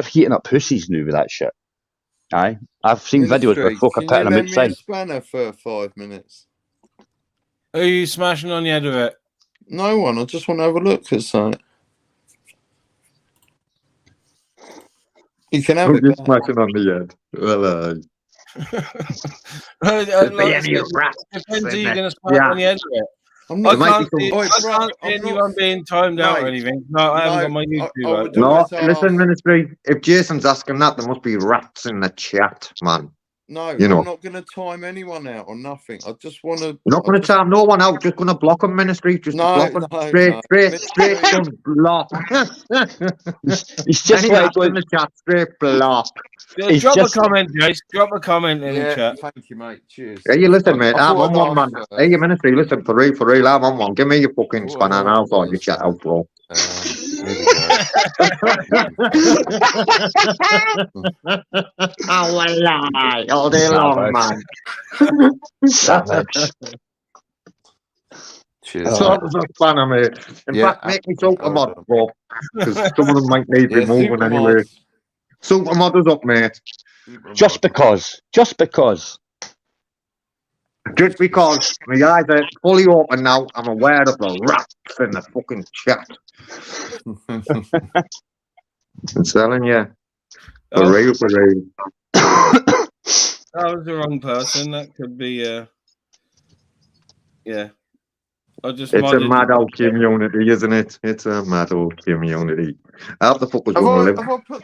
heating up pussies now with that shit. Aye, I've seen videos where folk are putting them outside. A spanner for 5 minutes. Who are you smashing on the head with it? No one. I just want to have a look at something. You can have it. Just smashing on the head. Well, depends who you're going to smash on the head with it. I can't see anyone being timed out or anything. No, I haven't got my YouTube. No, listen, Ministry. If Jason's asking that, there must be rats in the chat, man. No, I'm not going to time anyone out or nothing. I just want to. You're not going to time no one out. Just going to block them, Ministry. Just block them. Straight, block. He's just like in the chat. Straight block. Drop a comment, Jace. Drop a comment in the chat. Thank you, mate. Cheers. Hey, you listen, mate. I'm on one, man. Hey, you Ministry. Listen, for real. I'm on one. Give me your fucking spanner and I'll sort your chat out, bro. Oh, lie all day long, man. Savage. Cheers. So there's a spanner, mate. In fact, make me super mod, bro, because some of them might need removing anyway. Super mod is up, mate. Just because. My eyes are fully open now, I'm aware of the rats in the fucking chat. I'm telling you. For real. That was the wrong person. That could be, yeah. It's a mad old community, isn't it? It's a mad old community. Half the fuckers wouldn't live.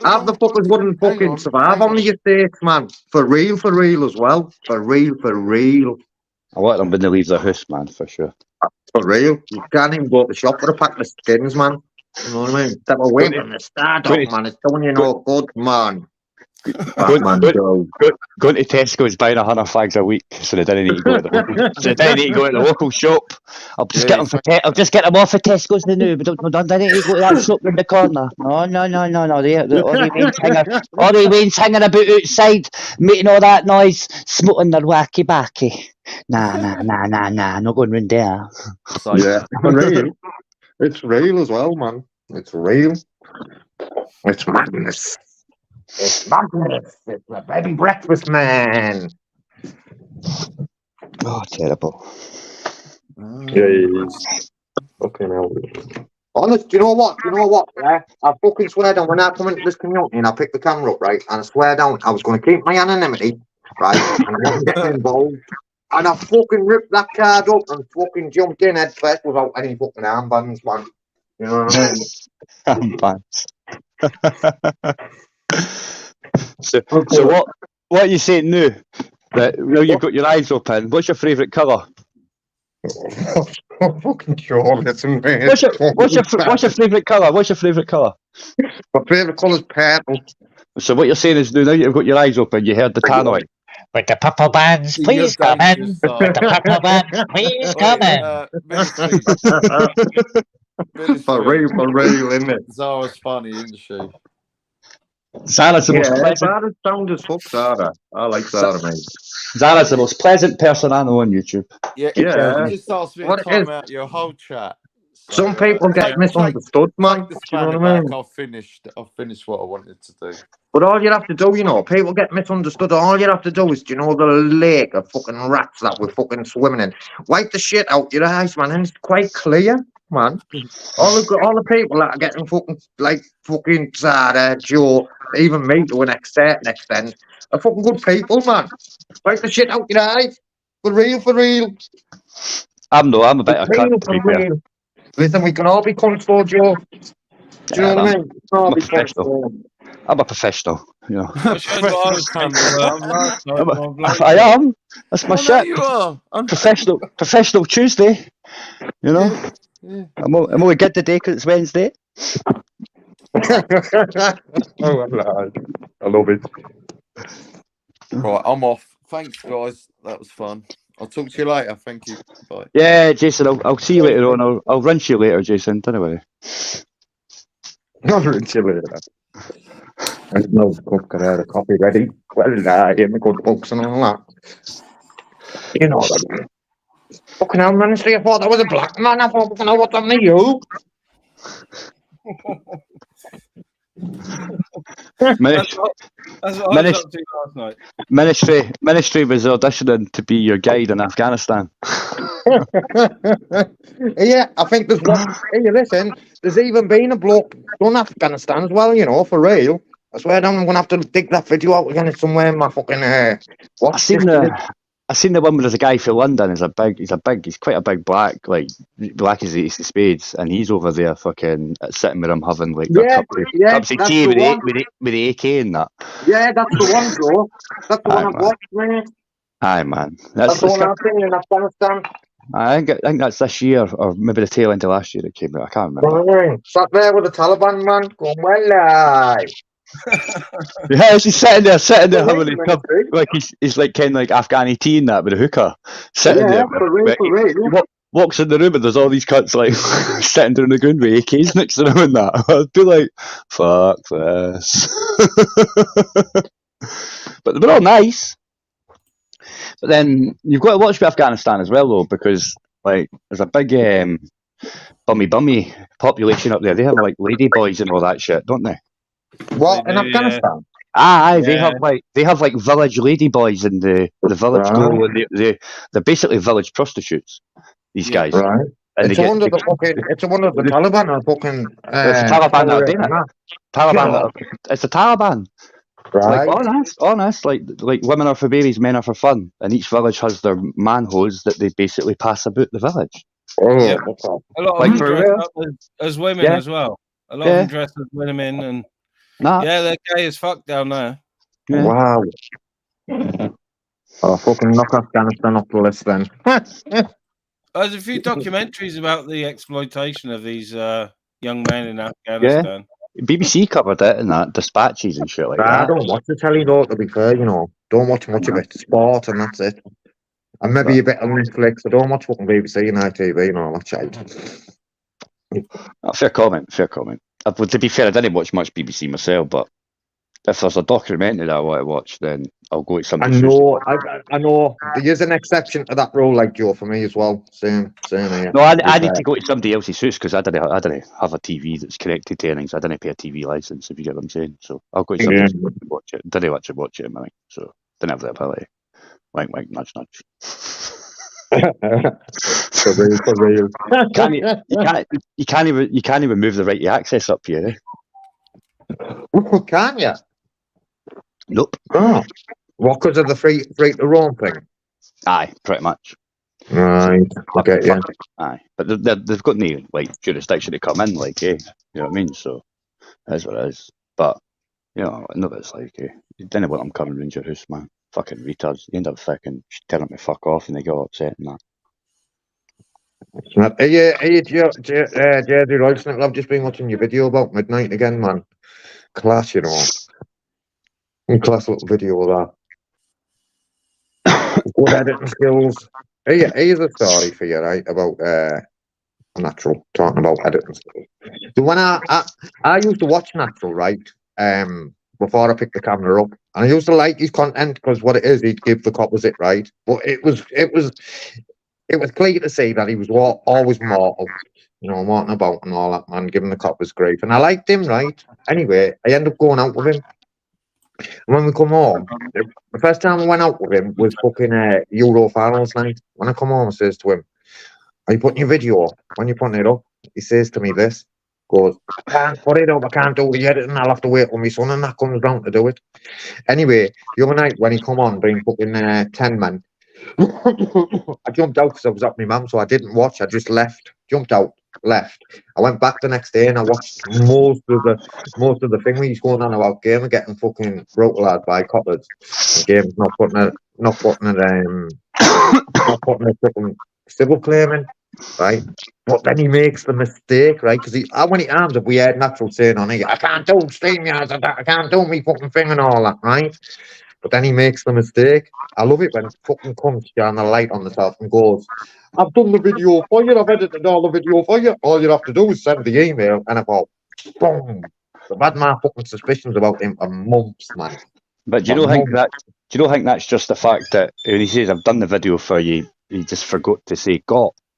Half the fuckers wouldn't fucking survive on the estates, man. For real as well. For real. I want them when they leave their house, man, for sure. For real. You can't even go to the shop for a pack of skins, man. You know what I mean? Step away from the start up, man. It's doing you no good, man. Going to Tesco's buying 100 fags a week, so they didn't need to go to the local shop. I'll just get them off of Tesco's now. But don't need to go to that shop in the corner. No. All the mains hanging about outside, making all that noise, smoking their wacky backy. Nah, not going round there. Yeah, for real. It's real as well, man. It's real. It's madness. It's madness. It's a baby breakfast, man. Oh, terrible. Yes. Fucking hell. Honest, do you know what? Yeah? I fucking swear down when I come into this community and I pick the camera up, right? And I swear down I was going to keep my anonymity, right? And I wasn't getting involved. And I fucking ripped that card up and fucking jumped in head first without any fucking armbands, man. You know what I mean? Armbands. So what are you saying now? That now you've got your eyes open, what's your favourite colour? Fucking sure, listen, mate. What's your favourite colour? What's your favourite colour? My favourite colour's purple. So what you're saying is now you've got your eyes open, you heard the tannoy. With the purple bands, please come in. With the purple bands, please come in. For real, isn't it? Zara's funny, isn't she? Zara's the most pleasant. Zara's sound as fuck, Zara. I like Zara, mate. Zara's the most pleasant person I know on YouTube. Yeah. Yeah. You just asked me What to it time is- out your whole chat. So, Some people get misunderstood, man. Take the Do you know spanner what I mean? back. I've finished what I wanted to do. But all you have to do, people get misunderstood. All you have to do is, the lake of fucking rats that we're fucking swimming in. Wipe the shit out your eyes, man, and it's quite clear, man. All the people that are getting fucking Zara, Joe, even me to an certain extent, are fucking good people, man. Wipe the shit out your eyes. For real. I'm a bit of a cunt, to be fair. Listen, we can all be cunts for Joe. Do you know what I mean? We can all be cunts for. I'm a professional, you know. I I am. That's my shit. You are. Professional Tuesday. You know. Yeah. I'm only good today because it's Wednesday. Oh, I love it. Right, I'm off. Thanks, guys. That was fun. I'll talk to you later. Thank you. Bye. Yeah, Jason. I'll see you later on. I'll run to you later, Jason. Don't worry. Not really later. There's no copy ready. Well, in the good books and all that. You know that. Fucking hell, ministry. I thought I was a black man. I thought, fucking hell, what's happened to you? That's what I was up to last night. Ministry was auditioning to be your guide in Afghanistan. Yeah, I think there's one. Hey, listen, there's even been a bloke done Afghanistan as well, for real. I swear down, I'm going to have to dig that video out again somewhere in my fucking I seen the one where there's a guy from London. He's quite a big black as the Ace of Spades, and he's over there fucking sitting with him having like cups of tea with the AK and that. Yeah, that's the one, bro. That's the one I've watched, man. Aye, man. That's the one I've seen in Afghanistan. I think that's this year, or maybe the tail end of last year it came out. I can't remember. Sat there with the Taliban, man, going, well, yeah, he's sitting there having his cup, like he's like kind of like Afghani tea and that with a hookah, sitting there. For real. He walks in the room and there's all these cunts like sitting down the ground with AKs next to him and that. I'd be like, fuck this. But they're all nice. But then you've got to watch Afghanistan as well, though, because like there's a big bummy population up there. They have like ladyboys and all that shit, don't they? What, in Afghanistan? Aye, yeah. they have like village ladyboys in the village glow, and they're basically village prostitutes. These guys, right? And it's a wonder the Taliban are fucking. It's the Taliban that are doing it. It's the Taliban. Right. Like honest, like women are for babies, men are for fun, and each village has their manhoes that they basically pass about the village. Oh, yeah. A lot of them dress up as women as well. A lot of them dress as women and. Yeah, they're gay as fuck down there. Yeah. Wow. Oh, fucking knock Afghanistan off the list then. There's a few documentaries about the exploitation of these young men in Afghanistan. Yeah. BBC covered it in that dispatches and shit like that. I don't watch the telly though, to be fair, Don't watch much of it. Sport and that's it. And maybe a bit on Netflix. I don't watch fucking BBC and ITV and all that shit. Fair comment. To be fair, I didn't watch much BBC myself, but if there's a documentary that I want to watch, then I'll go to somebody. I know. There is an exception to that rule, like Joe, for me as well. Same here. No, I need to go to somebody else's house because I didn't have a TV that's connected to anything. So I didn't pay a TV license, if you get what I'm saying. So I'll go to somebody else to watch it. Didn't actually watch it, man. So didn't have the ability. Wink, wink, nudge, nudge. For real. You can't even remove the right to access up here. Can you? Nope. Oh. What, because of the free to roam thing? Aye, pretty much. Right. Okay, yeah. Aye, but they've got no like jurisdiction to come in, like, you know what I mean? So that's what it is. But I know what it's like, you didn't want them coming around your house, man. Fucking retards. You end up fucking telling them to fuck off, and they get all upset and that. Hey, Jersey Royston, I've just been watching your video about midnight again, man. Class, you know. Class little video of that. Good editing skills. Here's a story for you, right? About Natural, talking about editing skills. So when I used to watch Natural, right? Before I picked the camera up, and I used to like his content because what it is, he'd give the coppers it right. But it was clear to see that he was always mortal, walking about and all that, man, giving the coppers grief. And I liked him, right? Anyway, I ended up going out with him. And when we come home, the first time I went out with him was fucking Euro finals night. When I come home, I says to him, "Are you putting your video up? When you putting it up?" He says to me this, goes, "I can't put it up, I can't do the editing, I'll have to wait till my son and that comes round to do it." Anyway, the other night when he come on being fucking 10 men, I jumped out because I was at my mum, so I didn't watch. I just left, jumped out, left. I went back the next day and I watched most of the thing where he's going on about Gamer getting fucking brutalized by coppers and Gamer's not putting a fucking civil claim in, right? But then he makes the mistake, right? Because how many times have we heard Natural saying on here, "I can't do StreamYards, I can't do me fucking thing" and all that, right? But then he makes the mistake. I love it when fucking comes down the light on the top and goes, "I've done the video for you, I've edited all the video for you. All you have to do is send the email," and I go, boom. I've had my fucking suspicions about him for months, man. But do you not think that's just the fact that when he says, "I've done the video for you," he just forgot to say,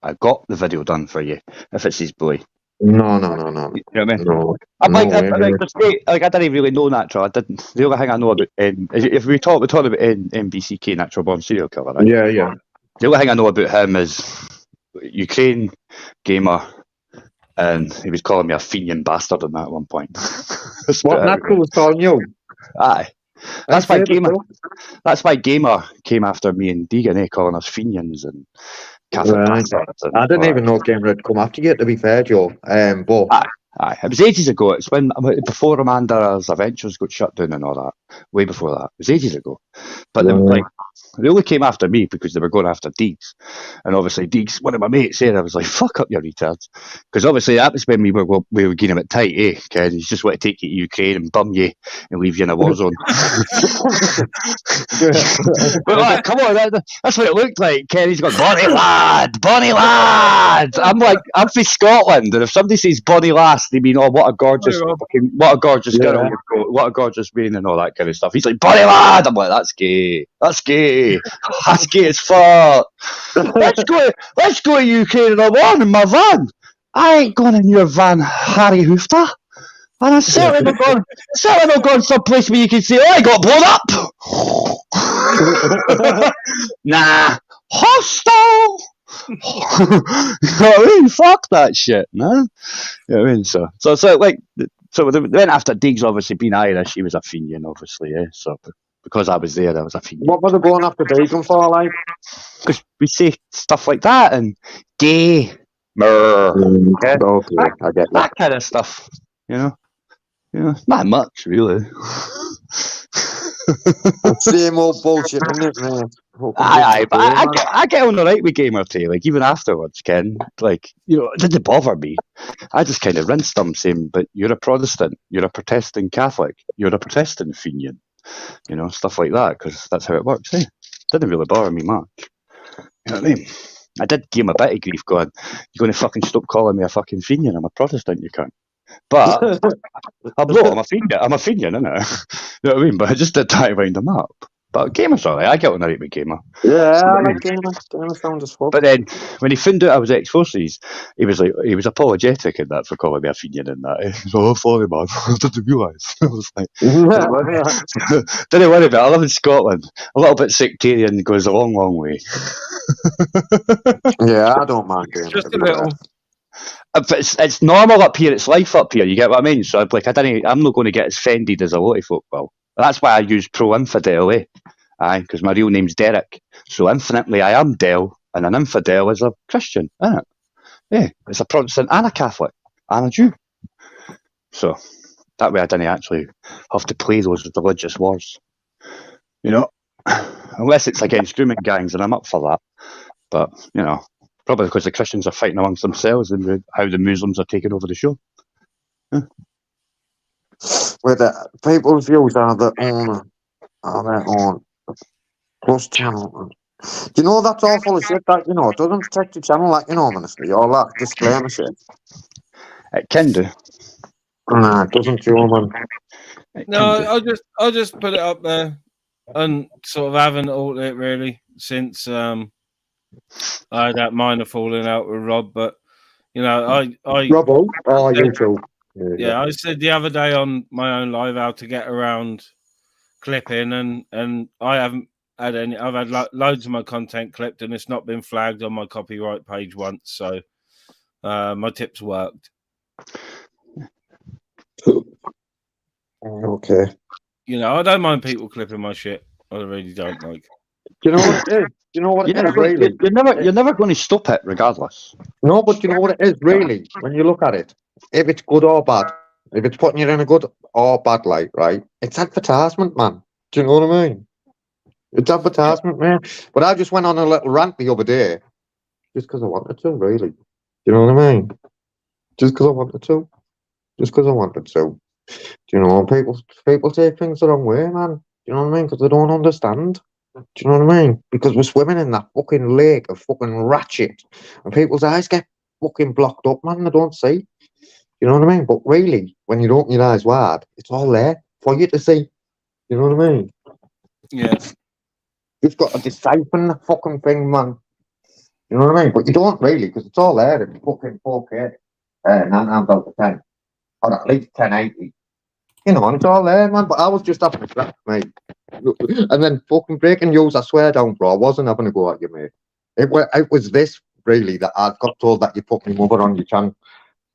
"I got the video done for you," if it's his boy. No. You know what I mean? No. I didn't really know Natural. I didn't. The only thing I know about if we talk about NBCK, Natural Born Serial Killer, right? Yeah. The only thing I know about him is Ukraine gamer, and he was calling me a Fenian bastard on that at one point. What Natural was calling you? Aye. That's why Gamer came after me and Deegan, calling us Fenians and Catholic bastards. I didn't even know Gamer had come after you, to be fair, Joe. But aye, it was ages ago. It's when before Amanda's Adventures got shut down and all that. Way before that, it was ages ago. But they only came after me because they were going after Deeks, and obviously Deeks, one of my mates said, I was like, "Fuck up, you retards," because obviously that was when we were getting a bit tight, Ken, he's just want to take you to Ukraine and bum you and leave you in a war zone. But like, come on, that's what it looked like. Kenny's got Bonnie lad. I'm like, I'm from Scotland, and if somebody says Bonnie lass, they mean, "Oh, what a gorgeous girl, what a gorgeous man," and all that kind of stuff. He's like, "Bonnie lad." I'm like, that's gay. That's gay as fuck. Let's go to Ukraine in a van in my van. I ain't going in your van, Harry Hoofter. And I'm certainly not going someplace where you can say, "Oh, I got blown up." Nah, hostile. You know what I mean? Fuck that shit, man. You know what I mean? So they went after Diggs, obviously being Irish. He was a Fenian, obviously, So because I was there, I was a Fenian. What were they going after Deegan for, like? Because we say stuff like that and gay, okay, I get that kind of stuff. You know, not much really. Same old bullshit, isn't it, man? Aye, but I get on alright with Gamer Tay, like even afterwards, Ken. Like, it didn't bother me. I just kind of rinsed them, saying, "But you're a Protestant, you're a Protestant Catholic, you're a Protestant Fenian," stuff like that, because that's how it works. Didn't really bother me much. You know what I mean? I did give him a bit of grief, going, "You're going to fucking stop calling me a fucking Fenian? I'm a Protestant, you cunt." But I'm a Fenian, innit? You know what I mean? But I just did try to wind him up. But Gamer's alright. I get on alright with Gamer. Yeah, I like Gamer. Gamer sounds as fuck. But then when he found out I was ex-forces, he was apologetic in that for calling me a Fenian and that. He's like, "Oh, sorry, man. I didn't realise." I was like, "Don't worry about it. I live in Scotland. A little bit sectarian goes a long, long way." Yeah, I don't mind Gamer. Just a little. It's normal up here. It's life up here. You get what I mean? So I'm not going to get as offended as a lot of folk will. That's why I use pro-infidel, Aye, because my real name's Derek. So infinitely I am Del, and an infidel is a Christian, isn't it? Yeah, it's a Protestant and a Catholic and a Jew. So that way I didn't actually have to play those religious wars. Unless it's against grooming gangs, and I'm up for that. But, Probably because the Christians are fighting amongst themselves and how the Muslims are taking over the show. Where the people's views are their own plus channel. Do you know that's all full of shit? That it doesn't protect your channel, like honestly, all that disclaimer shit. It can do. Nah, it doesn't, man. No, I'll just put it up there, and sort of haven't altered it really since I had that minor falling out with Rob. But I Robbo, you too. Yeah, I said the other day on my own live how to get around clipping, and I haven't had any. I've had loads of my content clipped, and it's not been flagged on my copyright page once. So my tips worked. Okay. I don't mind people clipping my shit. I really don't like. Do you know what it is? You know what it is, really? You're never going to stop it, regardless. No, but you know what it is, really? When you look at it, if it's good or bad, if it's putting you in a good or bad light, right? It's advertisement, man. Do you know what I mean? It's advertisement, man. But I just went on a little rant the other day, just because I wanted to, really. Do you know what I mean? Just because I wanted to. Just because I wanted to. Do you know, people take things the wrong way, man. Do you know what I mean? Because they don't understand. Do you know what I mean? Because we're swimming in that fucking lake of fucking ratchet, and people's eyes get fucking blocked up, man. They don't see. You know what I mean? But really, when you open your eyes wide, it's all there for you to see. You know what I mean? Yeah. You've got to decipher the fucking thing, man. You know what I mean? But you don't really, because it's all there in fucking 4K. 9 out of 10. Or at least 1080. And it's all there, man. But I was just having a crack, mate. And then fucking breaking news, I swear down, bro. I wasn't having a go at you, mate. It was this, really, that I got told that you put my mother on your channel.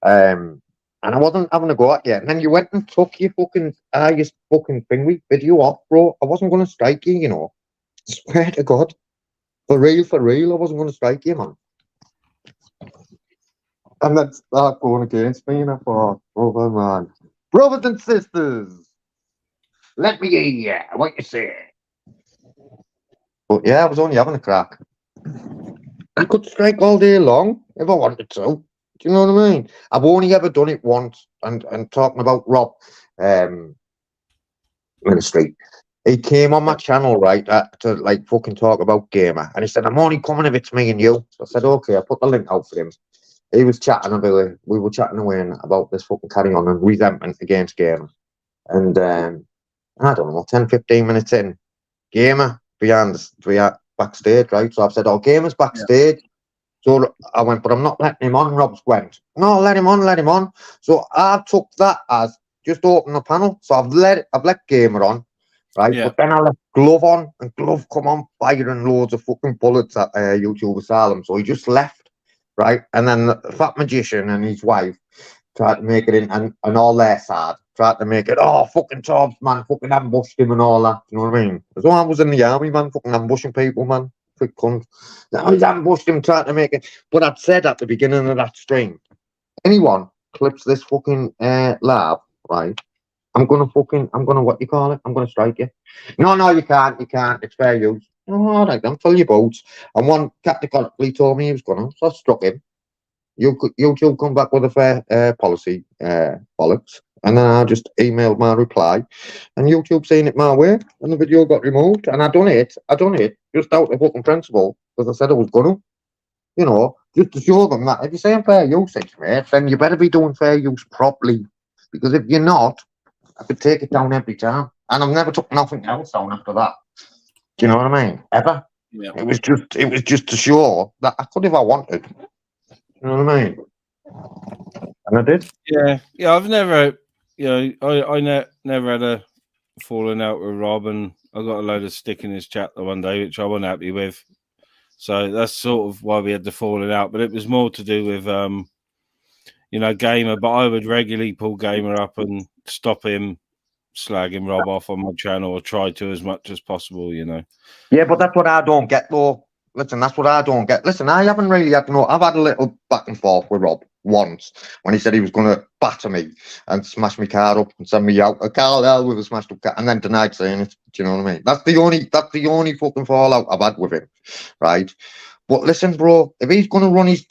And I wasn't having a go at you. And then you went and took your fucking highest fucking video off, bro. I wasn't going to strike you, Swear to God. For real, I wasn't going to strike you, man. And that's not going against me, and I thought, brother, man. Brothers and sisters, let me hear what you say. But yeah, I was only having a crack. I could strike all day long if I wanted to. Do you know what I mean? I've only ever done it once, and talking about Rob Ministry. He came on my channel, right, to like fucking talk about Gamer, and he said, I'm only coming if it's me and you. So I said, okay, I put the link out for him. He was chatting about it. We were chatting away about this fucking carry on and resentment against Gamer. And I don't know, 10, 15 minutes in, Gamer backstage, right? So I've said, oh, Gamer's backstage. Yeah. So I went, but I'm not letting him on. Rob's went, no, let him on. So I took that as just open the panel. So I've let Gamer on, right? Yeah. But then I left Glove on, and Glove come on firing loads of fucking bullets at YouTube Asylum. So he just left, right? And then the Fat Magician and his wife tried to make it in, and all their side tried to make it, oh, fucking Tobbs, man, fucking ambushed him and all that. You know what I mean? Because I was in the army, man, fucking ambushing people, man. Quick cunt. Now he's ambushed him, trying to make it. But I'd said at the beginning of that stream, anyone clips this fucking lab, right? I'm gonna, what you call it? I'm gonna strike you. No, you can't. It's fair use. Oh, all right, then, fill your boats. And one categorically told me he was gonna, so I struck him. YouTube come back with a fair policy, bollocks. And then I just emailed my reply, and YouTube saying it my way, and the video got removed. And I done it just out of fucking principle, because I said I was gonna, just to show them that if you're saying fair usage, mate, then you better be doing fair use properly, because if you're not, I could take it down every time, and I've never took nothing else down after that. Do you know what I mean? Ever? Yeah. It was just to show that I could if I wanted. You know what I mean? And I did. Yeah. I've never, I never had a falling out with Rob, and I got a load of stick in his chat the one day, which I wasn't happy with. So that's sort of why we had the falling out. But it was more to do with, Gamer. But I would regularly pull Gamer up and stop him slagging Rob off on my channel, or try to as much as possible. Yeah, but that's what I don't get, though. Listen, that's what I don't get. Listen, I haven't really had I've had a little back and forth with Rob once when he said he was going to batter me and smash my car up and send me out a car hell with a smashed up car, and then denied saying it. Do you know what I mean? That's the only fucking fallout I've had with him, right? But listen, bro, if he's going to run his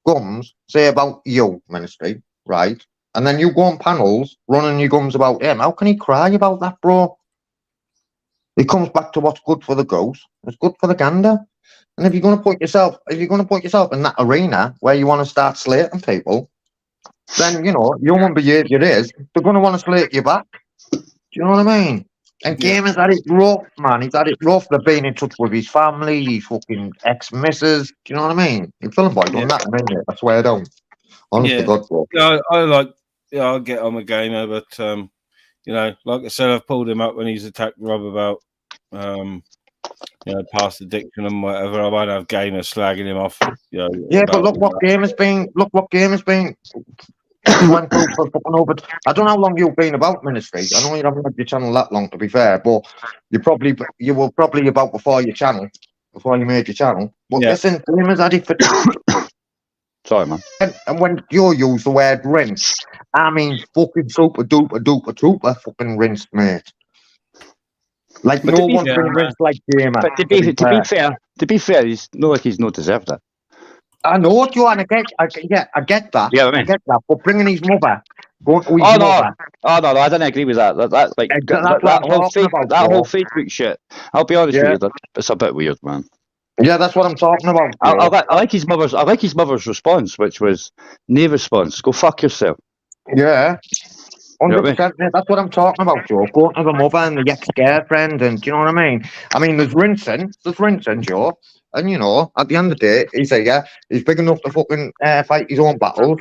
gums, say about you, Ministry, right? And then you go on panels running your gums about him, how can he cry about that, bro? He comes back to what's good for the goose. It's good for the gander. And if you're going to put yourself in that arena where you want to start slating people, then, you know, human behaviour is, they're going to want to slate you back. Do you know what I mean? And Gamer's had it rough, man. He's had it rough. They've been in touch with his family, his fucking ex-missus. Do you know what I mean? He's feeling boy done that, man. I swear down. Honest to God, bro. Yeah, I get on with Gamer, but you know, like I said, I've pulled him up when he's attacked Rob about you know, past addiction and whatever. I won't have Gamer slagging him off. You know, yeah, but look what Gamer's been. Went through for fucking over. I don't know how long you've been about Ministry. I know you haven't had your channel that long, to be fair, but you were probably about before you made your channel. But listen, Gamer's had it for. Sorry, man. And when you use the word rinse, I mean fucking super duper trooper fucking rinsed, mate. Like but no one's been rinsed like Gamer. But to be fair, he's not like he's not deserved it. I know, Joanne. I get that. Yeah, I mean. I get that. But bringing his mother, going to his mother. No, I didn't agree with that. That's like that whole Facebook shit. I'll be honest with you, it's a bit weird, man. Yeah, that's what I'm talking about. I like his mother's response, which was no response. Go fuck yourself. Yeah. 100%, that's what I'm talking about, Joe. Going to the mother and the ex-girlfriend, and do you know what I mean? I mean, there's rinsing, Joe. And, you know, at the end of the day, he's big enough to fucking fight his own battles,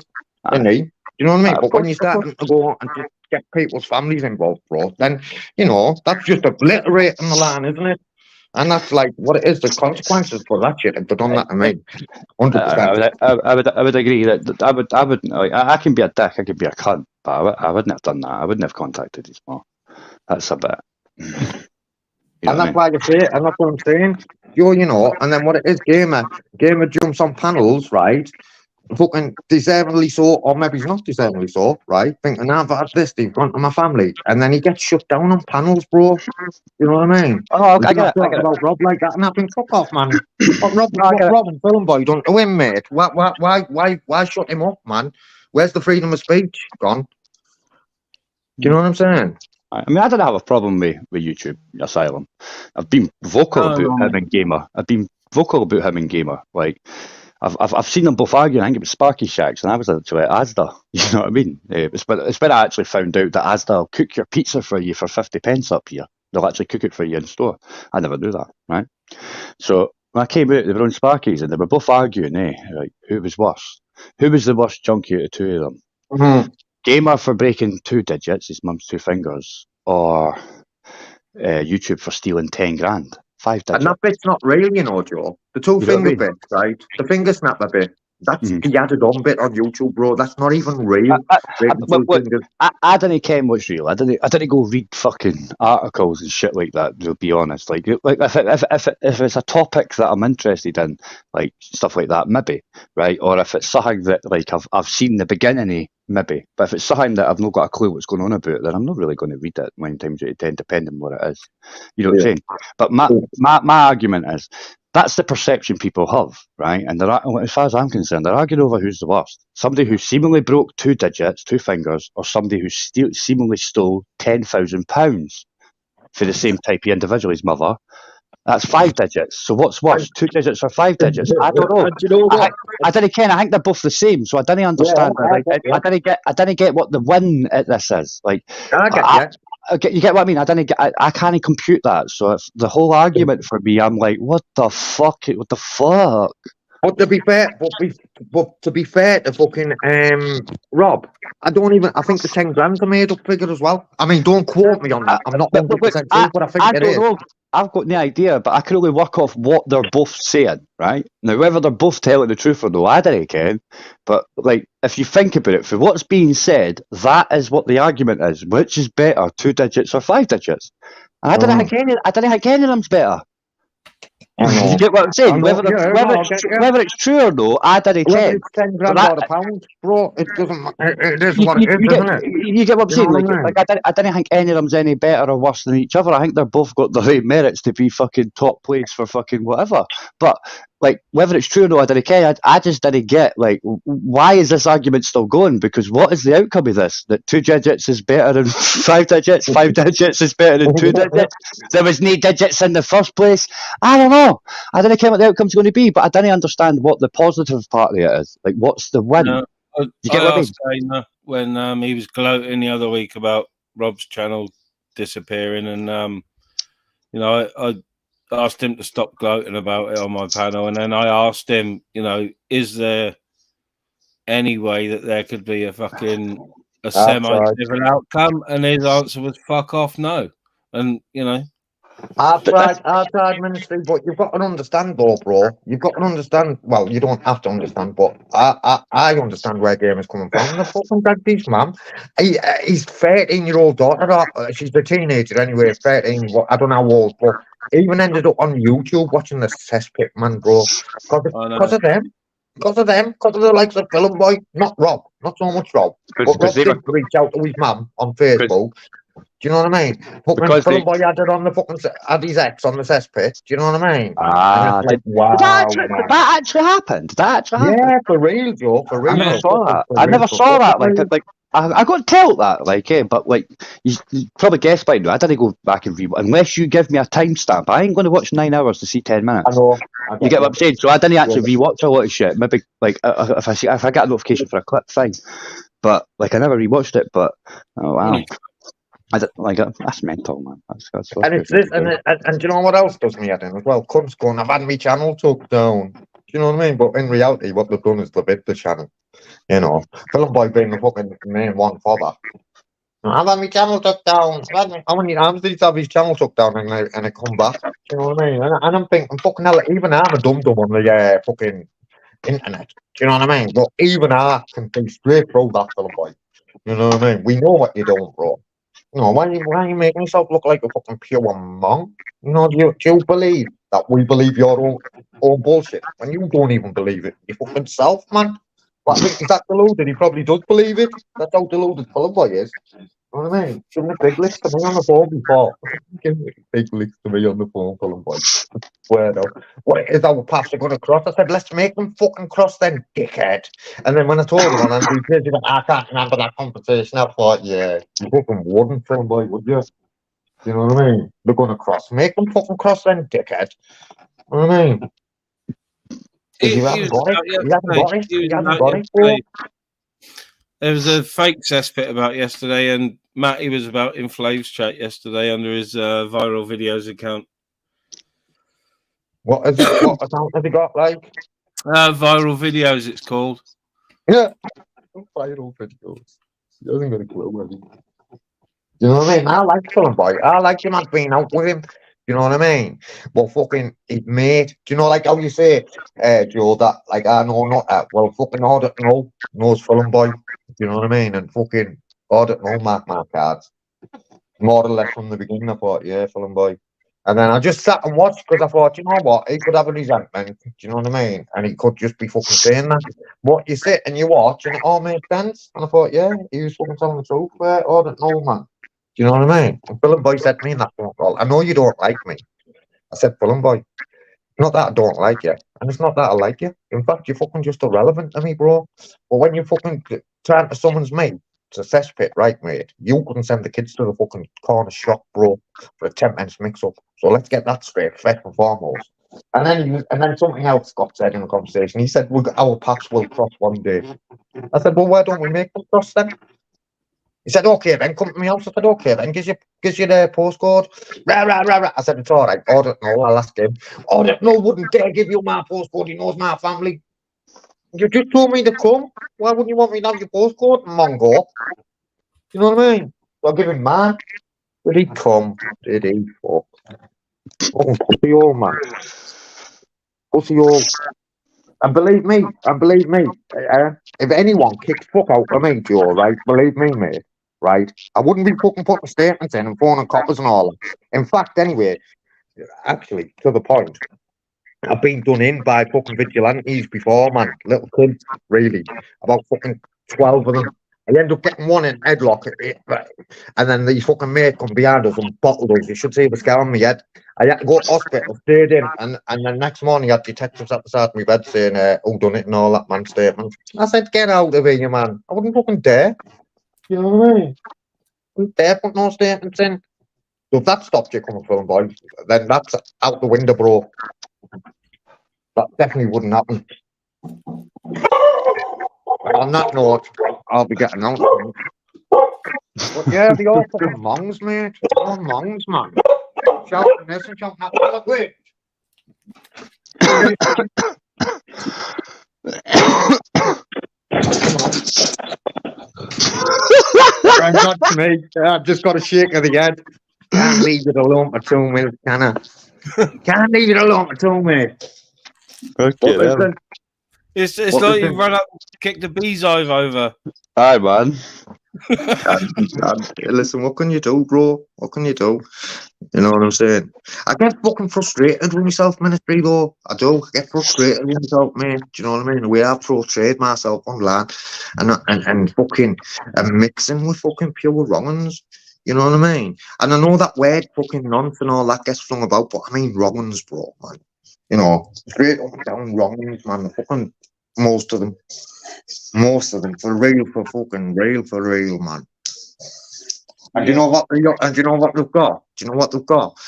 isn't he? Do you know what I mean? But when you start to go and just get people's families involved, bro, then, you know, that's just obliterating the land, isn't it? And that's like what it is, the consequences for that shit if they've done that to me. 100%. I would agree that I can be a dick, I can be a cunt, but I wouldn't have done that. I wouldn't have contacted his mom. That's a bit. And that's why you say it, and that's what I'm saying. You know, and then what it is, Gamer jumps on panels, right? Fucking deservedly so, or maybe he's not deservedly so, right? Thinking, I've had this, they've gone to my family. And then he gets shut down on panels, bro. You know what I mean? Oh, I get it. About Rob like that, and I've been fuck off, man. Rob and Film Boy done to him, mate. Why shut him up, man? Where's the freedom of speech gone? Do you know what I'm saying? I mean, I don't have a problem with YouTube Asylum. I've been vocal about him and Gamer. Like, I've seen them both arguing. I think it was Sparky Shacks, and I was actually at Asda. You know what I mean? It's when I actually found out that Asda will cook your pizza for you for 50p up here. They'll actually cook it for you in store. I never knew that, right? So when I came out, they were on Sparky's, and they were both arguing, like, who was worse? Who was the worst junkie out of two of them? Mm-hmm. Gamer for breaking 2 digits, his mum's 2 fingers, or YouTube for stealing 10 grand, 5 digits. And that bit's not real, you know, Joe. The 2 finger bit, right? The finger snapper bit. That's the added on bit on YouTube, bro. That's not even real. I didn't care what's real. I didn't go read fucking articles and shit like that. To be honest, like if it's a topic that I'm interested in, like stuff like that, maybe, right? Or if it's something that like I've seen the beginning of, maybe. But if it's something that I've not got a clue what's going on about, then I'm not really going to read it 9 times out of 10, depending on what it is. You know what I'm saying? But my argument is, that's the perception people have, right? And as far as I'm concerned, they're arguing over who's the worst. Somebody who seemingly broke 2 digits, 2 fingers, or somebody who seemingly stole £10,000 for the same type of individual, his mother. That's 5 digits. So what's worse, 2 digits or 5 digits? I don't know. You know what? I didn't care. I think they're both the same. So I didn't understand. I didn't get what the win at this is. Like, you get what I mean? I can't compute that. So it's the whole argument for me. I'm like, what the fuck? What the fuck? But to be fair, to fucking Rob, I think the 10 grand's a made up figure as well. I mean, don't quote me on that. I'm not 100% sure, but I think it is. Know. I've got no idea, but I can only work off what they're both saying, right? Now, whether they're both telling the truth or no, I don't care. But, like, if you think about it, for what's being said, that is what the argument is. Which is better, 2 digits or 5 digits? And I don't think any of them's better. You get what I'm saying? Whether it's true or no, I don't care. It's 10 grand or a pound, bro. It doesn't matter. It is what it is, isn't it? You get what I'm saying? Like I don't think any of them's any better or worse than each other. I think they're both got the right merits to be fucking top place for fucking whatever. But like, whether it's true or not, I don't care. I just didn't get, like, why is this argument still going? Because what is the outcome of this? That 2 digits is better than 5 digits? 5 digits is better than 2 digits? There was no digits in the first place? I don't know. I don't care what the outcome's going to be, but I didn't understand what the positive part of it is. Like, what's the win? You get what I mean? asked Dana when he was gloating the other week about Rob's channel disappearing, and you know, I asked him to stop gloating about it on my panel, and then I asked him, you know, is there any way that there could be a semi-civil outcome? And his answer was fuck off, no. And you know, I've tried ministry, but you've got to understand though, bro. You've got to understand. Well, you don't have to understand, but I understand where game is coming from. The fucking drag this man. He's 13-year-old daughter. She's a teenager anyway. 13. I don't know how old, but even ended up on YouTube watching the cesspit, man, bro. Because of them. Because of the likes of Film Boy, not Rob, not so much Rob. But Rob did reach out to his mum on Facebook. Do you know what I mean? Fucking Film Boy had it on the fucking had his ex on the cesspit. Do you know what I mean? Like, wow, did that actually happen? Did that actually happen? Yeah, for real, Joe. For real. I never saw that. I never saw that. Like I got told that, like, but like you probably guessed by now. I didn't go back and rewatch unless you give me a timestamp. I ain't going to watch 9 hours to see 10 minutes. I know. You get what I'm saying? So I didn't actually rewatch a lot of shit. Maybe like if I get a notification for a clip, fine. But like I never rewatched it. But oh wow. I don't, like that's mental, man. That's and it's this, and do you know what else does me head in as well? Cunts going, I've had my channel took down. Do you know what I mean? But in reality, what they've done is they've hit the channel. You know, Film Boy being the fucking main one for that. I've had my channel took down. How many times did he have his channel took down and it come back? Do you know what I mean? And I'm thinking, fucking hell, even I'm a dum-dum on the fucking internet. Do you know what I mean? But even I can see straight through that, Film Boy. You know what I mean? We know what you're doing, bro. You know, why are you making yourself look like a fucking pure monk? You know, do you believe that we believe your own bullshit when you don't even believe it? You fucking self, man. But I think is that deluded? He probably does believe it. That's how deluded Film Boy is. You know what I mean? Give him a big list to me on the phone before. Give him a big list to me on the phone, Film Boy. Where though? What is our paths are going to cross? I said, let's make them fucking cross then, dickhead. And then when I told him on Andrew Page, he went, I can't remember that conversation. I thought, yeah, you fucking wouldn't, Film Boy, would you? You know what I mean? They're going to cross. Make them fucking cross then, dickhead. You know what I mean? You haven't got it. There was a fake cesspit about yesterday, and Matty was about in Flav's chat yesterday under his viral videos account. What account has he got, like? Viral videos, it's called. Yeah. Viral videos. He hasn't got a clue, has he? You know what I mean? I like Film Boy. I like him. I've been out with him. You know what I mean? But fucking his mate. Do you know, like how you say, Joe, that like I know not that. Well, fucking Audit knows Film Boy. You know what I mean? And fucking Audit mark my cards. More or less from the beginning, I thought, yeah, Film Boy. And then I just sat and watched because I thought, you know what, he could have a resentment. Do you know what I mean? And he could just be fucking saying that. But you sit and you watch and it all made sense. And I thought, yeah, he was fucking telling the truth. Audit man. Do you know what I mean? And Film Boy said to me in that phone call, I know you don't like me. I said, Film Boy, not that I don't like you, and it's not that I like you. In fact, you're fucking just irrelevant to me, bro. But when you fucking trying to summons me to cesspit, right, mate, you couldn't send the kids to the fucking corner shop, bro, for a 10 minutes mix-up. So let's get that straight, first and foremost. And then something else got said in the conversation. He said, our paths will cross one day. I said, well, why don't we make them cross then? He said, okay, then come to my house. I said, okay, then gives you the postcode. Rah. I said, it's all right. Audit no, I'll ask him. Audit no wouldn't dare give you my postcode. He knows my family. You just told me to come. Why wouldn't you want me to have your postcode? Mongo. You know what I mean? I'll give him mine. Did he come? Did he? Fuck. Oh, pussy all, man. Pussy all. And believe me, if anyone kicked fuck out of me, Joe, right, believe me, mate, right, I wouldn't be fucking putting statements in and phoning coppers and all that. In fact, anyway, actually, to the point, I've been done in by fucking vigilantes before, man. Little kids, really. About fucking 12 of them. I end up getting one in headlock, and then the fucking mate come behind us and bottled us. You should see the scar on my head. I had to go to hospital, stayed in, and the next morning I had detectives at the side of my bed saying, who done it and all that, man, statement. I said, get out of here, man. I wouldn't fucking dare. You know what I mean? I wouldn't dare put no statements in. So if that stopped you coming from, boy, then that's out the window, bro. That definitely wouldn't happen. On that note, I'll be getting out. But yeah, they all fucking mongs, mate. All mongs, man. Shouting this and shouting that. Wait. Not to me. I've just got a shake of the head. Can't leave it alone for 2 minutes, can I? Can't leave it alone for 2 minutes. Okay, Listen, It's What like was you it? run up, kick the beehive over. aye, man. listen, what can you do, bro? What can you do? You know what I'm saying? I get fucking frustrated with myself, ministry, though. I do. I get frustrated with myself, mate. Do you know what I mean? The way I've portrayed myself online and fucking mixing with fucking pure wrong'uns. You know what I mean? And I know that word fucking nonce and all that gets flung about, but I mean wrong'uns, bro, man. You know, straight up and down wrong'uns, man. Fucking most of them. Most of them. For real, for real, man. And do you know what? And do you know what they've got? Do you know what they've got?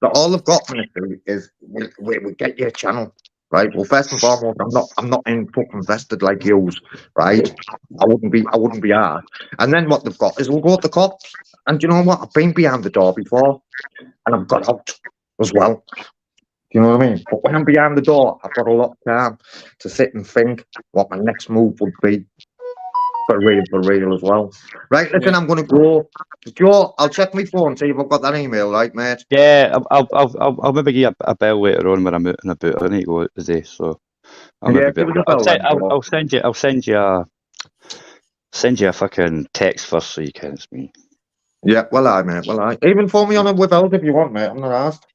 That all they've got, ministry, is we get your channel, right? Well, first and foremost, I'm not in fucking vested like yous, right? I wouldn't be hard. And then what they've got is we'll go to the cops. And do you know what? I've been behind the door before, and I've got out as well. Do you know what I mean? But when I'm behind the door, I've got a lot of time to sit and think what my next move would be. For real as well. Right, listen, I'm going to go. Joe, I'll check my phone, see if I've got that email, right, mate? Yeah, I'll maybe give you a bell later on when I'm out and about. I need to go out today, so I'll Yeah, maybe give us a bell then, bro. I'll send you a fucking text first so you can. It's me. Yeah, well, mate, even phone me on a withheld if you want, mate. I'm not asked.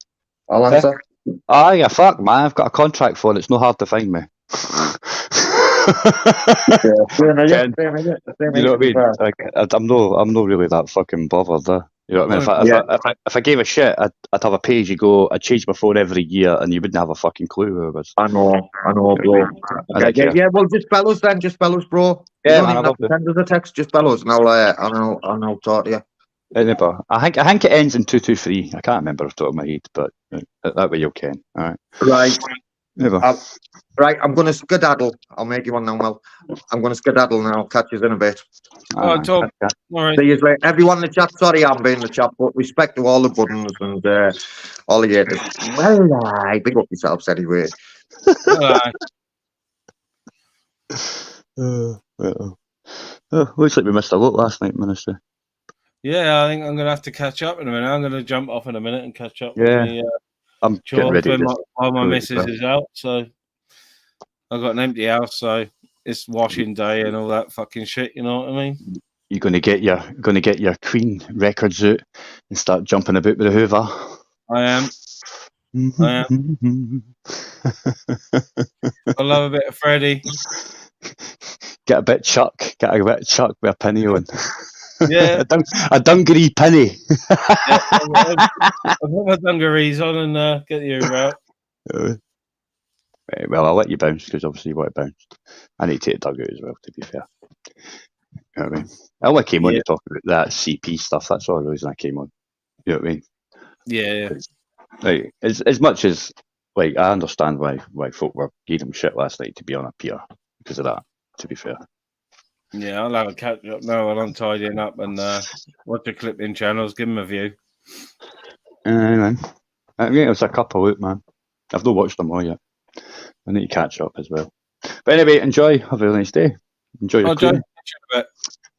I'll answer. Aye, yeah, fuck, man. I've got a contract phone. It's no hard to find me. Yeah, Ken, you know what I mean? Like, I'm not really that fucking bothered. You know what I mean? If I gave a shit, I'd have a page you go. I'd change my phone every year, and you wouldn't have a fucking clue who it was. I know, bro. Yeah, well, just spell us then, bro. Yeah, you don't man, even have to send us a text, just spell us, and I'll talk to you. I think it ends in 223. I can't remember off the top of my head, but that way you can. All right. Right. Never. Right, I'm going to skedaddle. I'll make you one now, Mel. I'm going to skedaddle now. I'll catch you in a bit. Oh, Tom. All right. See you later. Everyone in the chat, sorry I'm being in the chat, but respect to all the buttons and all the haters. Well, big up yourselves anyway. Looks like we missed a lot last night, Minister. Yeah, I think I'm going to have to catch up in a minute. I'm going to jump off in a minute and catch up with me. I'm getting ready while my missus is out, so I've got an empty house, so it's washing day and all that fucking shit. You know what I mean? You're going to get your Queen records out and start jumping about with the Hoover. I am. I love a bit of Freddie. Get a bit Chuck with a penny on. Yeah, a dungaree penny. I've got my dungarees on and get the Hoover out. Well, I'll let you bounce because obviously you want it bounced. I need to take Doug out as well, to be fair. You know what I mean? I only came on to talk about that CP stuff. That's all the reason I came on. You know what I mean? Yeah. Like, as much as like I understand why folk were giving him shit last night to be on a pier because of that. To be fair. Yeah, I'll have a catch up now while I'm tidying up and watch the clipping channels. Give them a view. Man. Yeah, it's a couple out, man. I've not watched them all yet. I need to catch up as well. But anyway, enjoy. Have a nice day. Enjoy your Queen.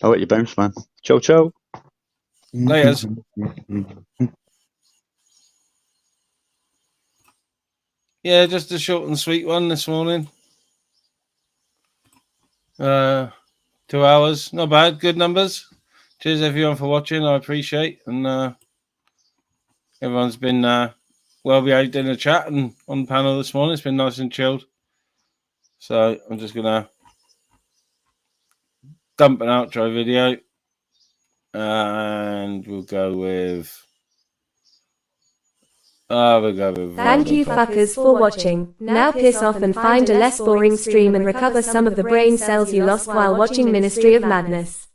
I'll let you bounce, man. Ciao. Laters. Yeah, just a short and sweet one this morning. 2 hours. Not bad. Good numbers. Cheers, everyone, for watching. I appreciate. And everyone's been well behaved in the chat and on the panel this morning. It's been nice and chilled. So I'm just going to dump an outro video. And we'll go with... Thank you fuckers for watching. Now piss off and find a less boring stream and recover some of the brain cells you lost while watching Ministry of Madness.